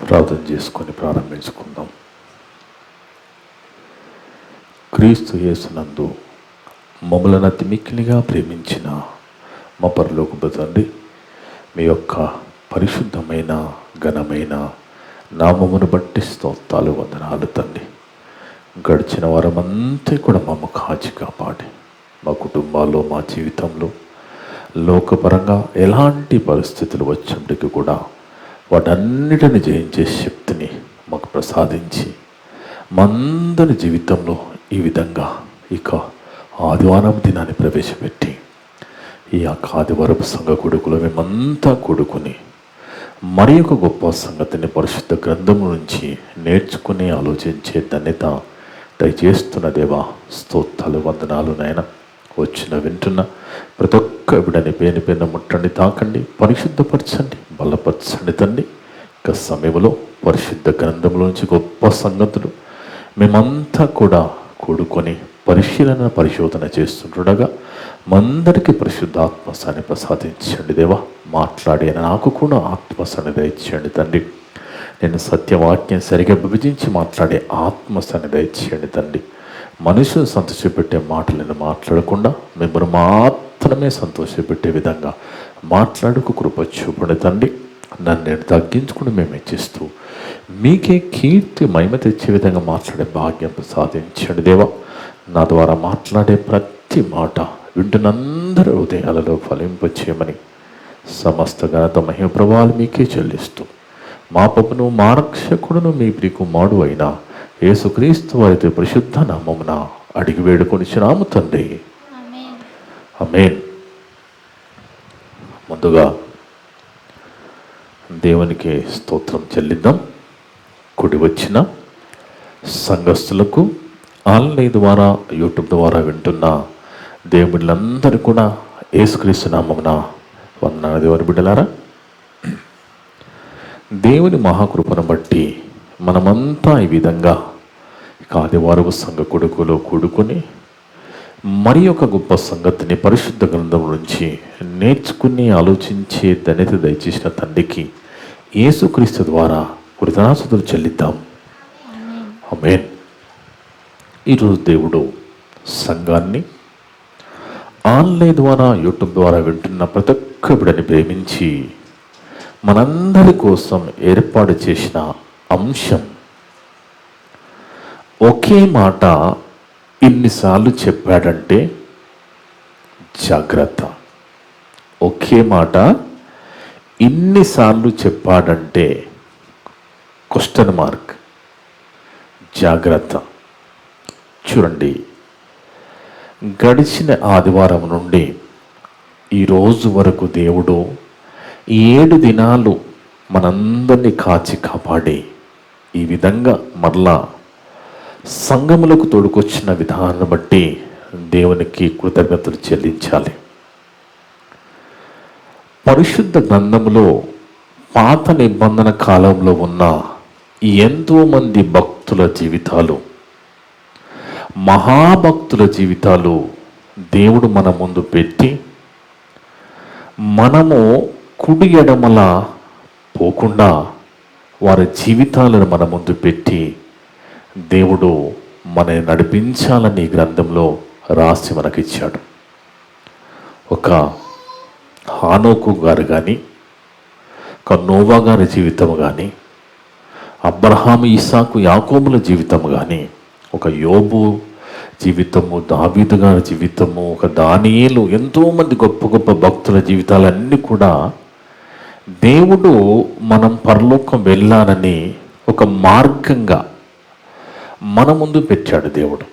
ప్రార్థన చేసుకొని ప్రారంభించుకుందాం. క్రీస్తు యేసునందు మమ్మలను అతి మిక్కిలిగా ప్రేమించిన మా పరలోకపు తండ్రి, మీ యొక్క పరిశుద్ధమైన ఘనమైన నామమును బట్టి స్తోత్రాలు వందనాలు తండ్రి. గడిచిన వారమంతా కూడా మమ్మ కాచి కాపాడి మా కుటుంబాల్లో మా జీవితంలో లోకపరంగా ఎలాంటి పరిస్థితులు వచ్చినప్పటికీ కూడా వాటన్నిటిని జయించే శక్తిని మాకు ప్రసాదించి మందరి జీవితంలో ఈ విధంగా ఇక ఆదివారం దినాన్ని ప్రవేశపెట్టి ఈ ఆదివారపు సంఘ కొడుకులో మేమంతా కూడుకుని మరి ఒక గొప్ప సంగతిని పరిశుద్ధ గ్రంథం నుంచి నేర్చుకుని ఆలోచించే ధన్యత దయచేస్తున్న దేవా, స్తోత్రాలు వందనాలు నాయన. వచ్చిన వింటున్న ప్రతి ఒక్క బిడ్డని పేరు పేరున ముట్టండి, తాకండి, పరిశుద్ధపరచండి, బలపరచండి తండ్రి. ఇక సమయంలో పరిశుద్ధ గ్రంథంలోంచి గొప్ప సంగతులు మేమంతా కూడా కూడుకొని పరిశోధన చేస్తుండగా మందరికి పరిశుద్ధాత్మసాన్ని ప్రసాదించండి దేవా. మాట్లాడే నాకు కూడా ఆత్మసాన్ని దయచేయండి తండ్రి. నేను సత్యవాక్యం సరిగా విభజించి మాట్లాడే ఆత్మసాన్ని దయచేయండి తండ్రి. మనుషులు సంతోషపెట్టే మాటలు నేను మాట్లాడకుండా మిమ్మల్ని మాత్రమే సంతోషపెట్టే విధంగా మాట్లాడుకు కృప చూపండి తండ్రి. నన్ను నేను తగ్గించుకుని మేము ఇచ్చిస్తూ మీకే కీర్తి మహిమ తెచ్చే విధంగా మాట్లాడే భాగ్యం ప్రసాదించండి దేవా. నా ద్వారా మాట్లాడే ప్రతి మాట వింటున్నందరి హృదయాలలో ఫలింపచేయమని సమస్త ఘనత మహిమ ప్రభావాలు మీకే చెల్లిస్తూ మా పప్పును మా రక్షకుడును మీ ప్రియకుమారుడు అయిన యేసుక్రీస్తు వారి పరిశుద్ధ నామమున అడిగి వేడుకొనిచున్నాము తండ్రి, ఆమేన్. ముందుగా దేవునికి స్తోత్రం చెల్లిద్దాం. కూడి వచ్చిన సంఘస్థులకు, ఆన్లైన్ ద్వారా యూట్యూబ్ ద్వారా వింటున్న దేవుళ్ళందరూ కూడా యేసుక్రీస్తు నామమున వందనాలు. దేవుని బిడ్డలారా, దేవుని మహాకృపను బట్టి మనమంతా ఈ విధంగా ఆదివారపు సంఘ కొడుకులో కూడుకొని మరి ఒక గొప్ప సంగతిని పరిశుద్ధ గ్రంథం నుంచి నేర్చుకుని ఆలోచించే ధన్యత దయచేసిన తండ్రికి యేసుక్రీస్తు ద్వారా కృతజ్ఞతాస్తుతులు చెల్లిద్దాం. ఆమేన్. ఈరోజు దేవుడు సంఘాన్ని ఆన్లైన్ ద్వారా యూట్యూబ్ ద్వారా వింటున్న ప్రతి ఒక్క బిడ్డని ప్రేమించి మనందరి కోసం ఏర్పాటు చేసిన అంశం, ఒకే మాట ఇన్నిసార్లు చెప్పాడంటే జాగ్రత్త. ఒకే మాట ఇన్నిసార్లు చెప్పాడంటే క్వశ్చన్ మార్క్, జాగ్రత్త. చూడండి, గడిచిన ఆదివారం నుండి ఈరోజు వరకు దేవుడు 7 దినాలు మనందరినీ కాచి కాపాడి ఈ విధంగా మరలా సంఘములకు తోడుకొచ్చిన విధానాన్ని బట్టి దేవునికి కృతజ్ఞతలు చెల్లించాలి. పరిశుద్ధ గ్రంథములో పాత నిబంధన కాలంలో ఉన్న ఎంతోమంది భక్తుల జీవితాలు, మహాభక్తుల జీవితాలు దేవుడు మన ముందు పెట్టి మనము కుడి ఎడమల పోకుండా వారి జీవితాలను మన ముందు పెట్టి దేవుడు మనని నడిపించాలని ఈ గ్రంథంలో రాసి మనకిచ్చాడు. ఒక హానోకు గారు కానీ, ఒక నోవా గారి జీవితం కానీ, అబ్రహాము, ఇస్సాకు, యాకోబుల జీవితం కానీ, ఒక యోబు జీవితము, దావీదు గారి జీవితము, ఒక దానియేలు, ఎంతోమంది గొప్ప గొప్ప భక్తుల జీవితాలన్నీ కూడా దేవుడు మనం పరలోకం వెళ్ళాలని ఒక మార్గంగా మన ముందు పెట్టాడు దేవుడు.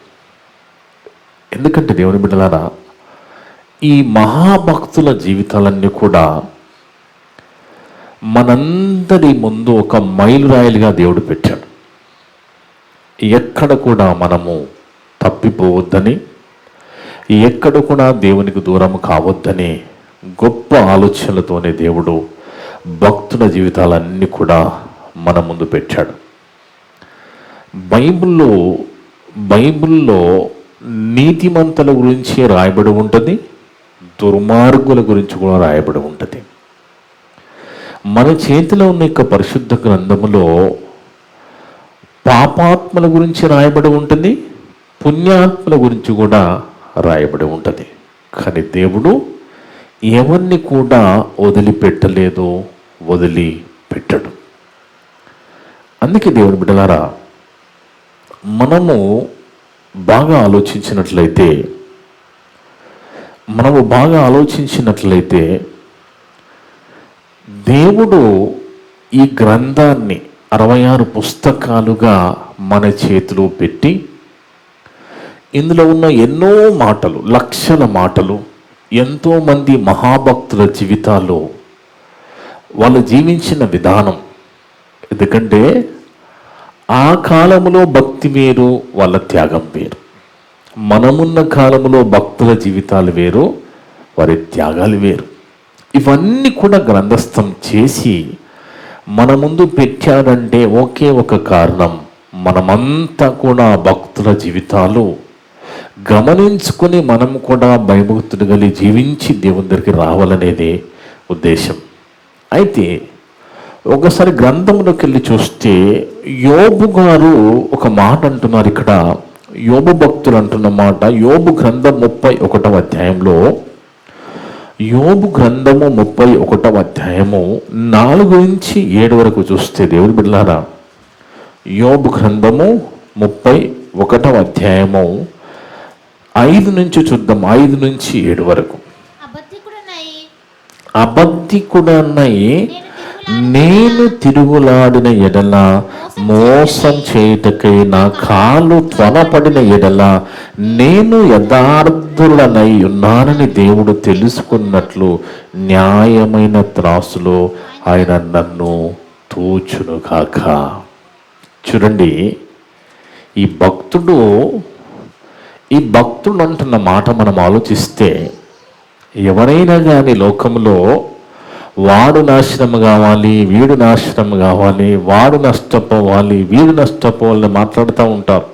ఎందుకంటే దేవుని బిడ్డలారా, ఈ మహాభక్తుల జీవితాలన్నీ కూడా మనందరి ముందు ఒక మైలురాయిలుగా దేవుడు పెట్టాడు. ఎక్కడ కూడా మనము తప్పిపోవద్దని, ఎక్కడ కూడా దేవునికి దూరం కావద్దని గొప్ప ఆలోచనలతోనే దేవుడు భక్తుల జీవితాలన్నీ కూడా మన ముందు పెట్టాడు. బైబిల్లో నీతిమంతుల గురించి రాయబడి ఉంటుంది, దుర్మార్గుల గురించి కూడా రాయబడి ఉంటుంది. మన చేతిలో ఉన్న యొక్క పరిశుద్ధ గ్రంథములో పాపాత్మల గురించి రాయబడి ఉంటుంది, పుణ్యాత్మల గురించి కూడా రాయబడి ఉంటుంది. కానీ దేవుడు ఎవరిని కూడా వదిలిపెట్టలేదు, వదిలిపెట్టడు. అందుకే దేవుని బిడ్డలారా, మనము బాగా ఆలోచించినట్లయితే దేవుడు ఈ గ్రంథాన్ని 66 పుస్తకాలుగా మన చేతిలో పెట్టి ఇందులో ఉన్న ఎన్నో మాటలు, లక్షల మాటలు, ఎంతోమంది మహాభక్తుల జీవితాలు, వాళ్ళు జీవించిన విధానం. ఎందుకంటే ఆ కాలంలో భక్తి వేరు, వాళ్ళ త్యాగం వేరు. మనమున్న కాలంలో భక్తుల జీవితాలు వేరు, వారి త్యాగాలు వేరు. ఇవన్నీ కూడా గ్రంథస్థం చేసి మన ముందు పెట్టాడంటే ఒకే ఒక కారణం, మనమంతా కూడా భక్తుల జీవితాలు గమనించుకొని మనం కూడా భయభక్తులు కలిగి జీవించి దేవుని దగ్గరికి రావాలనేదే ఉద్దేశం. అయితే ఒకసారి గ్రంథంలోకి వెళ్ళి చూస్తే యోబు గారు ఒక మాట అంటున్నారు. ఇక్కడ యోబు భక్తులు అంటున్న మాట, యోబు గ్రంథం 31వ అధ్యాయంలో, యోబు గ్రంథము 31వ అధ్యాయము 4 నుంచి 7 వరకు చూస్తే దేవుని బిడ్డలారా, యోబు గ్రంథము 31వ అధ్యాయము 5 నుంచి చూద్దాం, 5 నుంచి 7 వరకు. అబద్ధికుడన్నయి నేను తిరుగులాడిన ఎడల, మోసం చేయుటకై నా కాలు త్వరపడిన ఎడల, నేను యథార్థులనై ఉన్నానని దేవుడు తెలుసుకున్నట్లు న్యాయమైన త్రాసులో ఆయన నన్ను తూచును కాక. చూడండి, ఈ భక్తుడు అంటున్న మాట మనం ఆలోచిస్తే, ఎవరైనా కానీ లోకంలో వాడు నాశనం కావాలి, వీడు నాశనం కావాలి, వాడు నష్టపోవాలి, వీడు నష్టపోవాలని మాట్లాడుతూ ఉంటారు.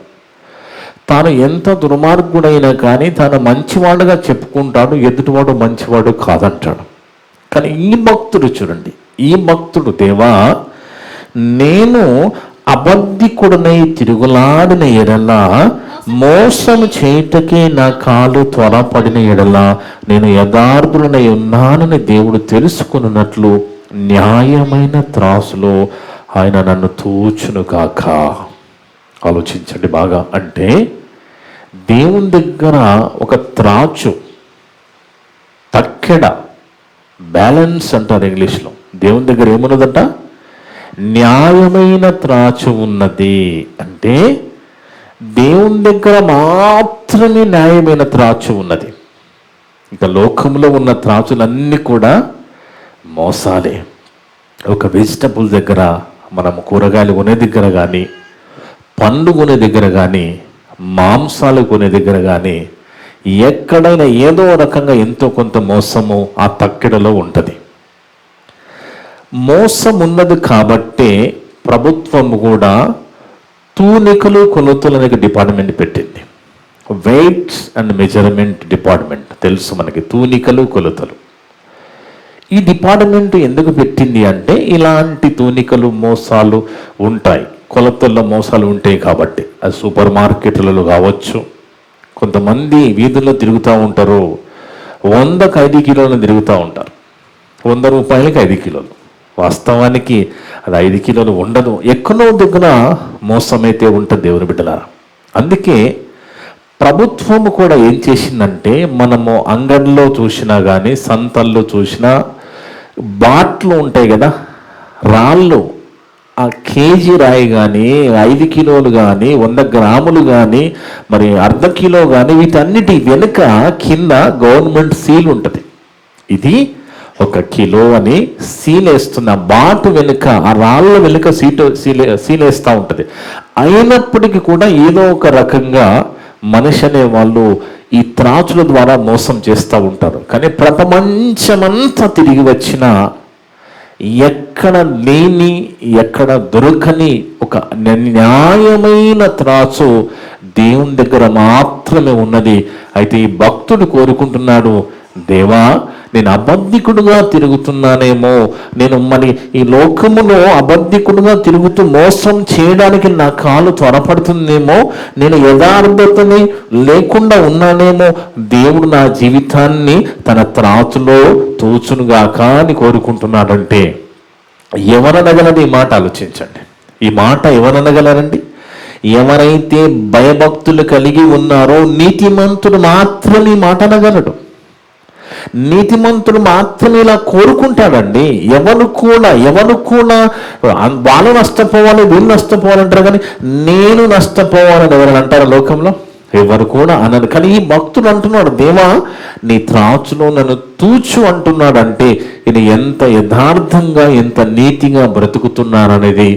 తాను ఎంత దుర్మార్గుడైనా కానీ తాను మంచివాడుగా చెప్పుకుంటాడు, ఎదుటివాడు మంచివాడు కాదంటాడు. కానీ ఈ భక్తుడు చూడండి, ఈ భక్తుడు, దేవా నేను అబద్ధికుడనై తిరుగులాడిన ఎడల, మోసం చేయుటకే నా కాలు త్వరపడిన ఎడల, నేను యథార్థులనై ఉన్నానని దేవుడు తెలుసుకున్నట్లు న్యాయమైన త్రాసులో ఆయన నన్ను తూచును కాక. ఆలోచించండి బాగా. అంటే దేవుని దగ్గర ఒక త్రాచు, తక్కెడ, బ్యాలెన్స్ అంటారు ఇంగ్లీష్లో. దేవుని దగ్గర ఏమున్నదట? న్యాయమైన త్రాచు ఉన్నది. అంటే దేవుని దగ్గర మాత్రమే న్యాయమైన త్రాచు ఉన్నది. ఇంకా లోకంలో ఉన్న త్రాచులన్నీ కూడా మోసాలే. ఒక వెజిటబుల్ దగ్గర, మనం కూరగాయలు కొనే దగ్గర కానీ, పండు కొనే దగ్గర కానీ, మాంసాలు కొనే దగ్గర కానీ, ఎక్కడైనా ఏదో రకంగా ఎంతో కొంత మోసము ఆ తక్కెడలో ఉంటుంది. మోసం ఉన్నది కాబట్టే ప్రభుత్వం కూడా తూనికలు కొలతలు అనే డిపార్ట్మెంట్ పెట్టింది. వెయిట్స్ అండ్ మెజర్మెంట్ డిపార్ట్మెంట్ తెలుసు మనకి, తూనికలు కొలతలు. ఈ డిపార్ట్మెంట్ ఎందుకు పెట్టింది అంటే, ఇలాంటి తూనికలు మోసాలు ఉంటాయి, కొలతల్లో మోసాలు ఉంటాయి కాబట్టి. అది సూపర్ మార్కెట్లలో కావచ్చు, కొంతమంది వీధుల్లో తిరుగుతూ ఉంటారు, 100కి 5 కిలోలు తిరుగుతూ ఉంటారు, 100 రూపాయలకి 5 కిలోలు. వాస్తవానికి అది 5 కిలోలు ఉండదు, ఎక్కడో దగ్గర మోసమైతే ఉంటుంది దేవుని బిడ్డలారా. అందుకే ప్రభుత్వము కూడా ఏం చేసిందంటే, మనము అంగడిలో చూసినా కానీ, సంతల్లో చూసినా బాట్లు ఉంటాయి కదా, రాళ్ళు, ఆ కేజీ రాయి కానీ, 5 కిలోలు కానీ, 100 గ్రాములు కానీ, మరి అర్ధ కిలో కానీ, వీటన్నిటి వెనుక కింద గవర్నమెంట్ సీల్ ఉంటుంది. ఇది 1 కిలో అని సీలేస్తున్న బాటు వెనుక, ఆ రాళ్ళ వెనుక సీలేస్తూ ఉంటుంది. అయినప్పటికీ కూడా ఏదో ఒక రకంగా మనిషి అనే వాళ్ళు ఈ త్రాచుల ద్వారా మోసం చేస్తూ ఉంటారు. కానీ ప్రపంచమంతా తిరిగి వచ్చిన ఎక్కడ లేని, ఎక్కడ దొరకని ఒక న్యాయమైన త్రాచు దేవుని దగ్గర మాత్రమే ఉన్నది. అయితే ఈ భక్తుడు కోరుకుంటున్నాడు, దేవా, నేను అబద్ధికుడుగా తిరుగుతున్నానేమో, నేను మరి ఈ లోకములో అబద్ధికుడుగా తిరుగుతూ మోసం చేయడానికి నా కాలు త్వరపడుతుందేమో, నేను యథార్థతని లేకుండా ఉన్నానేమో, దేవుడు నా జీవితాన్ని తన త్రాచులో తోచునుగాక అని కోరుకుంటున్నాడంటే ఎవరనగలరు? ఈ మాట ఆలోచించండి. ఈ మాట ఎవరనగలరండి? ఎవరైతే భయభక్తులు కలిగి ఉన్నారో నీతిమంతుడు మాత్రమే మాట అనగలడు. నీతిమంతుడు మాత్రమే ఇలా కోరుకుంటాడండి. ఎవరు కూడా వాళ్ళు నష్టపోవాలి, వీళ్ళు నష్టపోవాలంటారు, కానీ నేను నష్టపోవాలని ఎవరైనా అంటారు లోకంలో? ఎవరు కూడా అనరు. కానీ ఈ భక్తుడు అంటున్నాడు, దేవా నీ త్రాచులో నన్ను తూచు అంటున్నాడంటే ఇది ఎంత యథార్థంగా, ఎంత నీతిగా బ్రతుకుతున్నారనేది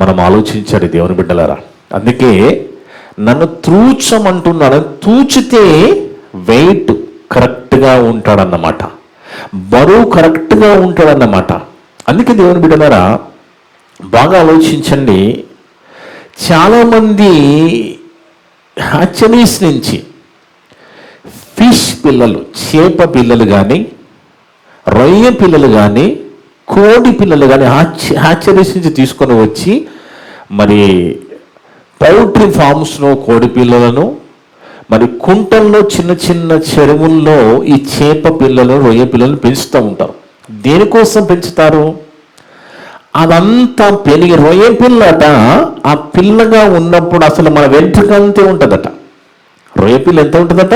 మనం ఆలోచించాలి దేవుని బిడ్డలారా. అందుకే నన్ను తూచమంటున్నాడు. తూచితే వెయిట్ కరెక్ట్గా ఉంటాడన్నమాట, బరువు కరెక్ట్గా ఉంటాడన్నమాట. అందుకే దేవుని బిడ్డలారా బాగా ఆలోచించండి. చాలామంది హ్యాచరీస్ నుంచి ఫిష్ పిల్లలు, చేప పిల్లలు కానీ, రొయ్య పిల్లలు కానీ, కోడి పిల్లలు కానీ హ్యాచరీస్ నుంచి తీసుకొని వచ్చి మరి పౌల్ట్రీ ఫార్మ్స్లో కోడి పిల్లలను, మరి కుంటల్లో చిన్న చిన్న చెరువుల్లో ఈ చేప పిల్లలు, రొయ్య పిల్లలు పెంచుతూ ఉంటారు. దేనికోసం పెంచుతారు? అదంతా పెరిగి రొయ్య పిల్లట ఆ పిల్లగా ఉన్నప్పుడు అసలు మన వెంట్రుకంతే ఉంటుందట. రొయ్య పిల్ల ఎంత ఉంటుందట?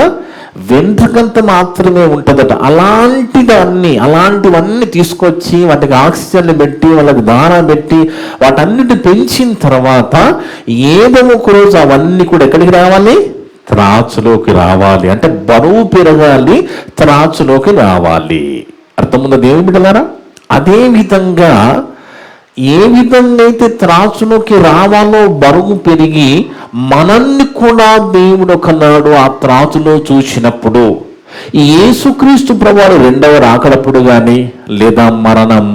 వెంట్రుకంత మాత్రమే ఉంటుందట. అలాంటివన్నీ తీసుకొచ్చి వాటికి ఆక్సిజన్ పెట్టి, వాళ్ళకి దానా పెట్టి, వాటన్నిటి పెంచిన తర్వాత ఏదో ఒక రోజు అవన్నీ కూడా ఎక్కడికి రావాలి? త్రాచులోకి రావాలి. అంటే బరువు పెరగాలి, త్రాచులోకి రావాలి. అర్థముందా దేవుని బిడ్డలారా? అదే విధంగా ఏ విధంగా అయితే త్రాచులోకి రావాలో బరువు పెరిగి మనల్ని కూడా దేవుడు కన్నాడు ఆ త్రాచులో చూసినప్పుడు. యేసుక్రీస్తు ప్రభువు రెండవ రాకడప్పుడు కానీ లేదా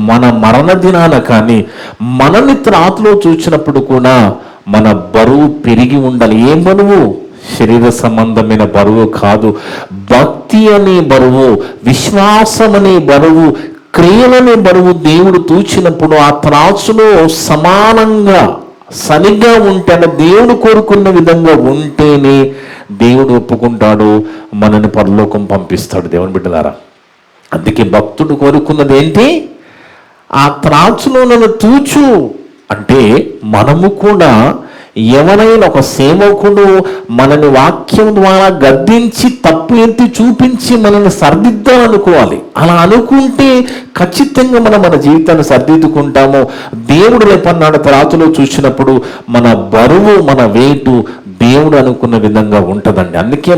మన మరణ దినాన కానీ మనల్ని త్రాచులో చూసినప్పుడు కూడా మన బరువు పెరిగి ఉండాలి. ఏం బరువు? శరీర సంబంధమైన బరువు కాదు. భక్తి అనే బరువు, విశ్వాసం అనే బరువు, క్రియలనే బరువు దేవుడు తూచినప్పుడు ఆ త్రాసులో సమానంగా సరిగ్గా ఉంటే, దేవుడు కోరుకున్న విధంగా ఉంటేనే దేవుడు ఒప్పుకుంటాడు, మనని పరలోకం పంపిస్తాడు. దేవుని బిడ్డలారా, అందుకే భక్తుడు కోరుకున్నది ఏంటి? ఆ త్రాసులో నన్ను తూచు అంటే మనము కూడా ఎవరైనా ఒక సేవకుడు మనని వాక్యం ద్వారా గద్దించి తప్పు ఎత్తి చూపించి మనల్ని సరిదిద్దాలనుకోవాలి. అలా అనుకుంటే ఖచ్చితంగా మనం మన జీవితాన్ని సరిదిద్దుకుంటాము. దేవుడు రేపన్నాడు త్రాచులో చూసినప్పుడు మన బరువు, మన వెయిట్ దేవుడు అనుకున్న విధంగా ఉంటుందండి. అందుకే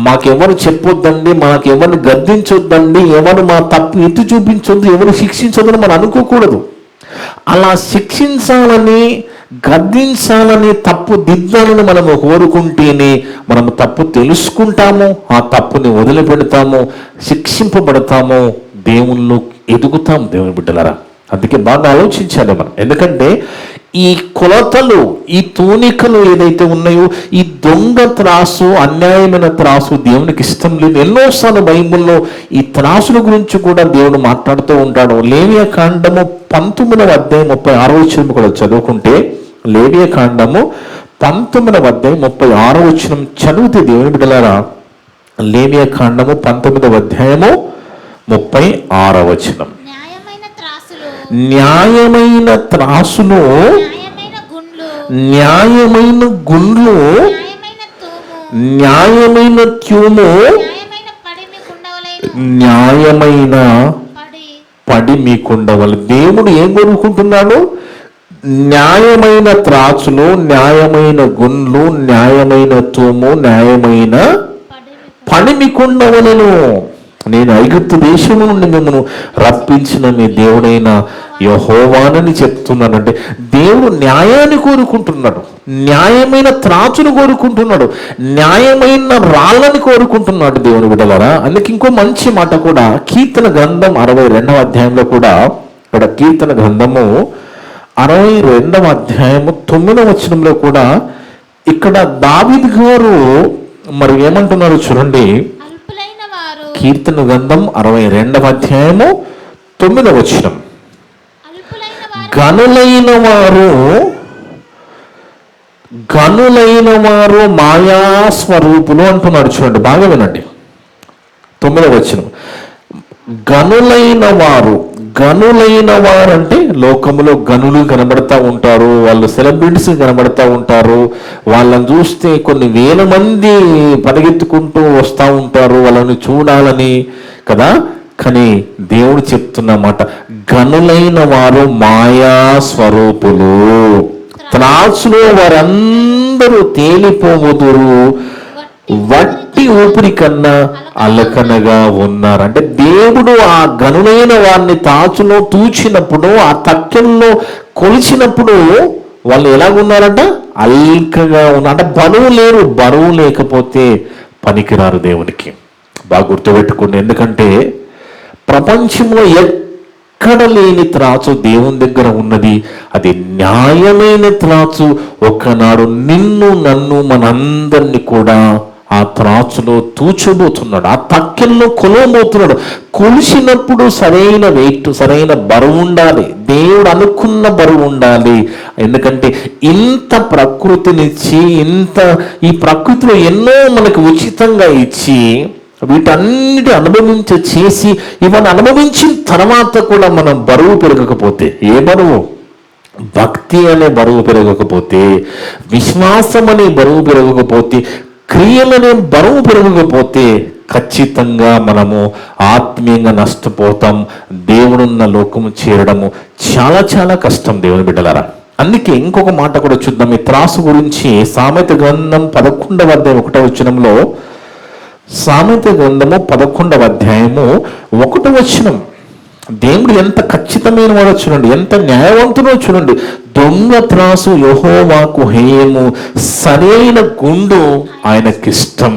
మాకెవరు చెప్పొద్దండి, మాకెవరిని గద్దించొద్దండి, ఎవరు మా తప్పు ఎత్తి చూపించొద్దు, ఎవరు శిక్షించొద్దని మనం అనుకోకూడదు. అలా శిక్షించాలని, గద్దించాలని, తప్పు దిద్దాలని మనము కోరుకుంటేనే మనము తప్పు తెలుసుకుంటాము, ఆ తప్పుని వదిలిపెడతాము, శిక్షింపబడతాము, దేవుళ్ళు ఎదుగుతాం. దేవుని బిడ్డలారా, అందుకే బాగా ఆలోచించాలి మనం. ఎందుకంటే ఈ కొలతలు, ఈ తూనికలు ఏదైతే ఉన్నాయో, ఈ దొంగ త్రాసు, అన్యాయమైన త్రాసు దేవునికి ఇష్టం లేదు. ఎన్నోసార్లు బైబిల్లో ఈ త్రాసుల గురించి కూడా దేవుడు మాట్లాడుతూ ఉంటాడు. లేవియా కాండము 19వ అధ్యాయం 36వ వచనం కూడా చదువుకుంటే, లేవియా కాండము 19వ అధ్యాయం 36వ వచనం చదివితే దేవుని బిడ్డలారా, లేవియా కాండము 19వ అధ్యాయము 36వ వచనం, న్యాయమైన త్రాసులు, న్యాయమైన గుండ్లు, న్యాయమైన ట్యూము, న్యాయమైన పడి మీకుండవాలి. దేవుడు ఏం కోరుకుంటున్నాడు? న్యాయమైన త్రాచులు, న్యాయమైన గుండ్లు, న్యాయమైన తూము, న్యాయమైన పడి మీకుండవలను. నేను ఐగుప్తు దేశము నుండి మిమ్మల్ని రప్పించిన మీ దేవుడైన యెహోవానని చెప్తున్నానంటే, దేవుడు న్యాయాన్ని కోరుకుంటున్నాడు, న్యాయమైన త్రాచును కోరుకుంటున్నాడు, న్యాయమైన రాళ్ళని కోరుకుంటున్నాడు. దేవుని బిడ్డలారా, అందుకే ఇంకో మంచి మాట కూడా కీర్తన గ్రంథం 62వ అధ్యాయంలో కూడా, ఇక్కడ కీర్తన గ్రంథము 62వ అధ్యాయము 9వ వచనంలో కూడా ఇక్కడ దావీదు గారు మరి ఏమంటున్నారు చూడండి. కీర్తన గ్రంథం 62వ అధ్యాయము 9వ వచనం. గనులైన వారు మాయా స్వరూపులు అంటున్నాడు. చూడండి, బాగా వినండి. 9వ వచనం. గనులైన వారు అంటే లోకములో గనులు కనబడతా ఉంటారు, వాళ్ళు సెలబ్రిటీస్ కనబడతా ఉంటారు, వాళ్ళని చూస్తే కొన్ని వేల మంది పరిగెత్తుకుంటూ వస్తూ ఉంటారు వాళ్ళని చూడాలని కదా. కానీ దేవుడు చెప్తున్నమాట, గనులైన వారు మాయా స్వరూపులు, త్రాసులో వారందరూ తేలిపోవుదురు, వట్టి ఊపిరి కన్నా అలకనగా ఉన్నారు. అంటే దేవుడు ఆ గనులైన వారిని తాచులో తూచినప్పుడు, ఆ తక్కెల్లో కొలిచినప్పుడు వాళ్ళు ఎలాగున్నారంట? అల్కగా ఉన్నారు. అంటే బరువు లేకపోతే పనికిరారు దేవునికి. బాగా గుర్తుపెట్టుకోండి. ఎందుకంటే ప్రపంచంలో ఎక్కడ లేని త్రాచు దేవుని దగ్గర ఉన్నది. అది న్యాయమైన త్రాచు. ఒకనాడు నిన్ను నన్ను మనందరినీ కూడా ఆ త్రాచులో తూచబోతున్నాడు, ఆ తక్కెల్లో కొలవబోతున్నాడు. కొలిసినప్పుడు సరైన వెయిట్, సరైన బరువు ఉండాలి. దేవుడు అనుకున్న బరువు ఉండాలి. ఎందుకంటే ఇంత ప్రకృతినిచ్చి, ఈ ప్రకృతిలో ఎన్నో మనకు ఉచితంగా ఇచ్చి, వీటన్నిటి చేసి ఇవన్నీ అనుభవించిన తర్వాత కూడా మనం బరువు పెరగకపోతే, ఏ బరువు? భక్తి అనే బరువు పెరగకపోతే, విశ్వాసం అనే బరువు పెరగకపోతే, క్రియలనే బరువు పెరగకపోతే ఖచ్చితంగా మనము ఆత్మీయంగా నష్టపోతాం. దేవుడున్న లోకము చేరడము చాలా చాలా కష్టం దేవుని బిడ్డలారా. అందుకే ఇంకొక మాట కూడా చూద్దాం. ఈ త్రాసు గురించి సామెత గ్రంథం 11వ అధ్యాయం 1వ వచనంలో, సామెత గ్రంథము 11వ అధ్యాయము 1వ వచనం, దేవుడు ఎంత ఖచ్చితమైన వాడో చూడండి, ఎంత న్యాయవంతుడో చూడండి. దొంగ త్రాసు యెహోవాకు హేయము, సరైన గుండు ఆయనకిష్టం.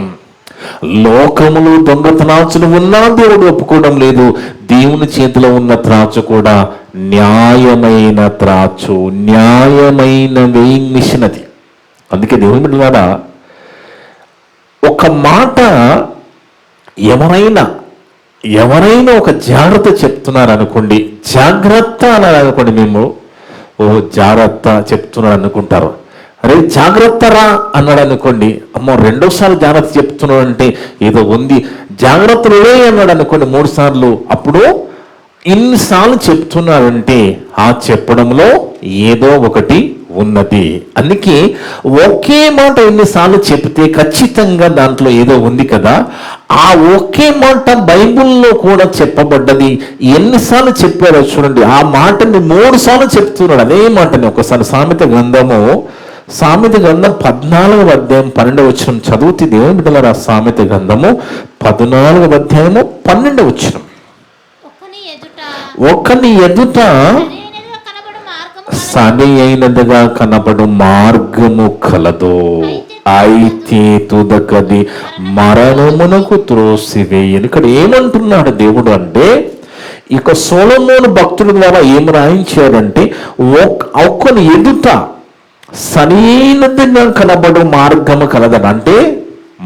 లోకములు దొంగ త్రాచులు ఉన్నా దేవుడు ఒప్పుకోవడం లేదు. దేవుని చేతిలో ఉన్న త్రాచు కూడా న్యాయమైన త్రాచు, న్యాయమైన వెయింగ్ మిషన్ అది. అందుకే దేవుని బిడ్డలారా, ఒక మాట ఎవరైనా ఒక జాగ్రత్త చెప్తున్నారు అనుకోండి, జాగ్రత్త అన్నారు అనుకోండి, మేము జాగ్రత్త చెప్తున్నాడు అనుకుంటారు. అరే జాగ్రత్త రా అన్నాడు అనుకోండి, అమ్మో రెండోసార్లు జాగ్రత్త చెప్తున్నాడు అంటే ఏదో ఉంది. జాగ్రత్తలే అన్నాడు అనుకోండి 3 సార్లు, అప్పుడు ఇన్నిసార్లు చెప్తున్నారంటే ఆ చెప్పడంలో ఏదో ఒకటి ఉన్నది. అందుకే ఒకే మాట ఎన్నిసార్లు చెప్తే ఖచ్చితంగా దాంట్లో ఏదో ఉంది కదా. ఆ ఒకే మాట బైబిల్లో కూడా చెప్పబడ్డది. ఎన్నిసార్లు చెప్పారో చూడండి. ఆ మాటని 3 సార్లు చెప్తున్నాడు, అదే మాటని. ఒకసారి సామెత గ్రంథం 14వ అధ్యాయం 12వ వచనం చదువుతే దేవుని బిడ్డలారా, సామెత గ్రంథము 14వ అధ్యాయము 12వ వచనం, ఒకని ఎదుట సరి అయినదిగా కనబడు మార్గము కలదు, అయితే తుదకది మరణమునకు త్రోసివేయను. ఇక్కడ ఏమంటున్నాడు దేవుడు అంటే, ఇక సొలొమోను భక్తుల ద్వారా ఏం రాయించాడంటే, ఒక్కని ఎదుట సరైనదిగా కనబడు మార్గము కలదని. అంటే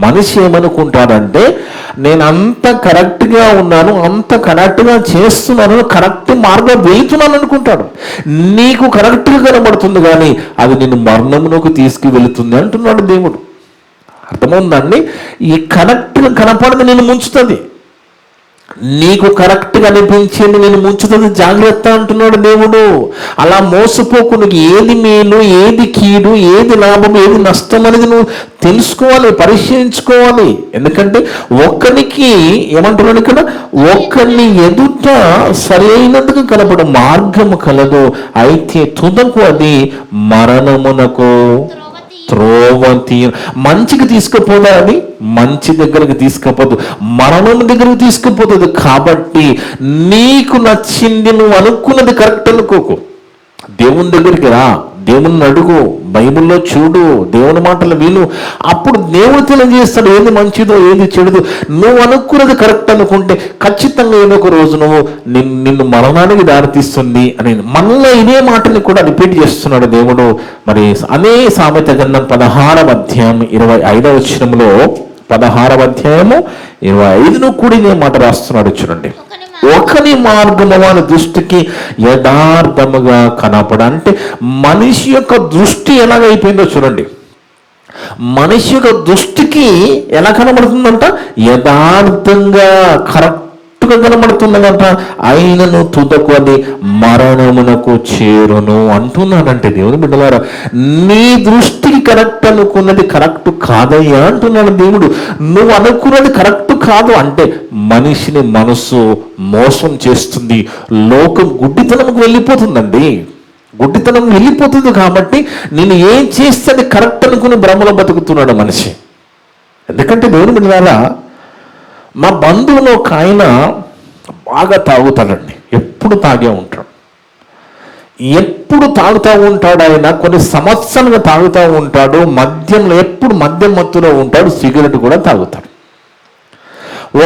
మనిషి ఏమనుకుంటాడంటే, నేను అంత కరెక్ట్గా ఉన్నాను, అంత కరెక్ట్గా చేస్తున్నాను, కరెక్ట్ మార్గం వెళ్తున్నాను అనుకుంటాడు. నీకు కరెక్ట్గా కనబడుతుంది కానీ అది నిన్ను మరణమునకు తీసుకువెళుతుంది అంటున్నాడు దేవుడు. అర్థమవుందండి? ఈ కరెక్ట్గా కనపడదు నిన్ను ముంచుతుంది. నీకు కరెక్ట్గా అనిపించింది నేను ముంచుతుంది, జాగ్రత్త అంటున్నాడు దేవుడు. అలా మోసపోకు. నీకు ఏది మేలు, ఏది కీడు, ఏది లాభం, ఏది నష్టం అనేది నువ్వు తెలుసుకోవాలి, పరిశీలించుకోవాలి. ఎందుకంటే ఒక్కరికి ఏమంటున్నాడు ఇక్కడ, ఒక్కరిని ఎదుట సరైనదిగా కనబడు మార్గము కలదు, అయితే తుదకు అది మరణమునకు త్రోవ తీయ. మంచికి తీసుకుపోదా? అది మంచి దగ్గరికి తీసుకుపోదు, మరణం దగ్గరికి తీసుకుపోతుంది. కాబట్టి నీకు నచ్చింది, నువ్వు అనుకున్నది కరెక్ట్ అనుకోకు. దేవుని దగ్గరికి రా, దేవుని అడుగు, బైబిల్లో చూడు, దేవుని మాటలు విను. అప్పుడు దేవుడు తెలియజేస్తాడు ఏది మంచిదో ఏది చెడుదో. నువ్వు అనుకున్నది కరెక్ట్ అనుకుంటే ఖచ్చితంగా ఏదో ఒక రోజు నిన్ను మరణానికి దారితీస్తుంది అని మళ్ళీ ఇదే మాటని కూడా రిపీట్ చేస్తున్నాడు దేవుడు. మరి అదే సామెత గ్రంథం 16వ అధ్యాయం 25వ వచనంలో 16వ అధ్యాయము 25 కూడా ఇదే మాట రాస్తున్నాడు. చూడండి, ఒకని మార్గము వాని దృష్టికి యథార్థముగా కనపడ. అంటే మనిషి యొక్క దృష్టి ఎలాగైపోయిందో చూడండి. మనిషి యొక్క దృష్టికి ఎలా కనబడుతుందంట? యథార్థంగా కరెక్ట్గా కనబడుతున్నదంట. ఆయనను తుదకు అది మరణమునకు చేరును అంటున్నాడంటే, దేవుని బిడ్డలారా, నీ దృష్టికి కరెక్ట్ అనుకున్నది కరెక్ట్ కాదయ్యా అంటున్నాడు దేవుడు. నువ్వు అనుకున్నది కరెక్ట్ కాదు అంటే మనిషిని మనసు మోసం చేస్తుంది. లోకం గుడ్డితనముకు వెళ్ళిపోతుందండి. గుడ్డితనం వెళ్ళిపోతుంది. కాబట్టి నేను ఏం చేస్తే అది కరెక్ట్ అనుకుని భ్రమలో బతుకుతున్నాడు మనిషి. ఎందుకంటే దేవుని బిడ్డలారా, మా బంధువులో ఒక ఆయన బాగా తాగుతాడండి. ఎప్పుడు తాగే ఉంటాడు. ఎప్పుడు తాగుతూ ఉంటాడు. ఆయన కొన్ని సంవత్సరాలుగా తాగుతూ ఉంటాడు. మద్యంలో ఎప్పుడు మద్యం మత్తులో ఉంటాడు. సిగరెట్ కూడా తాగుతాడు.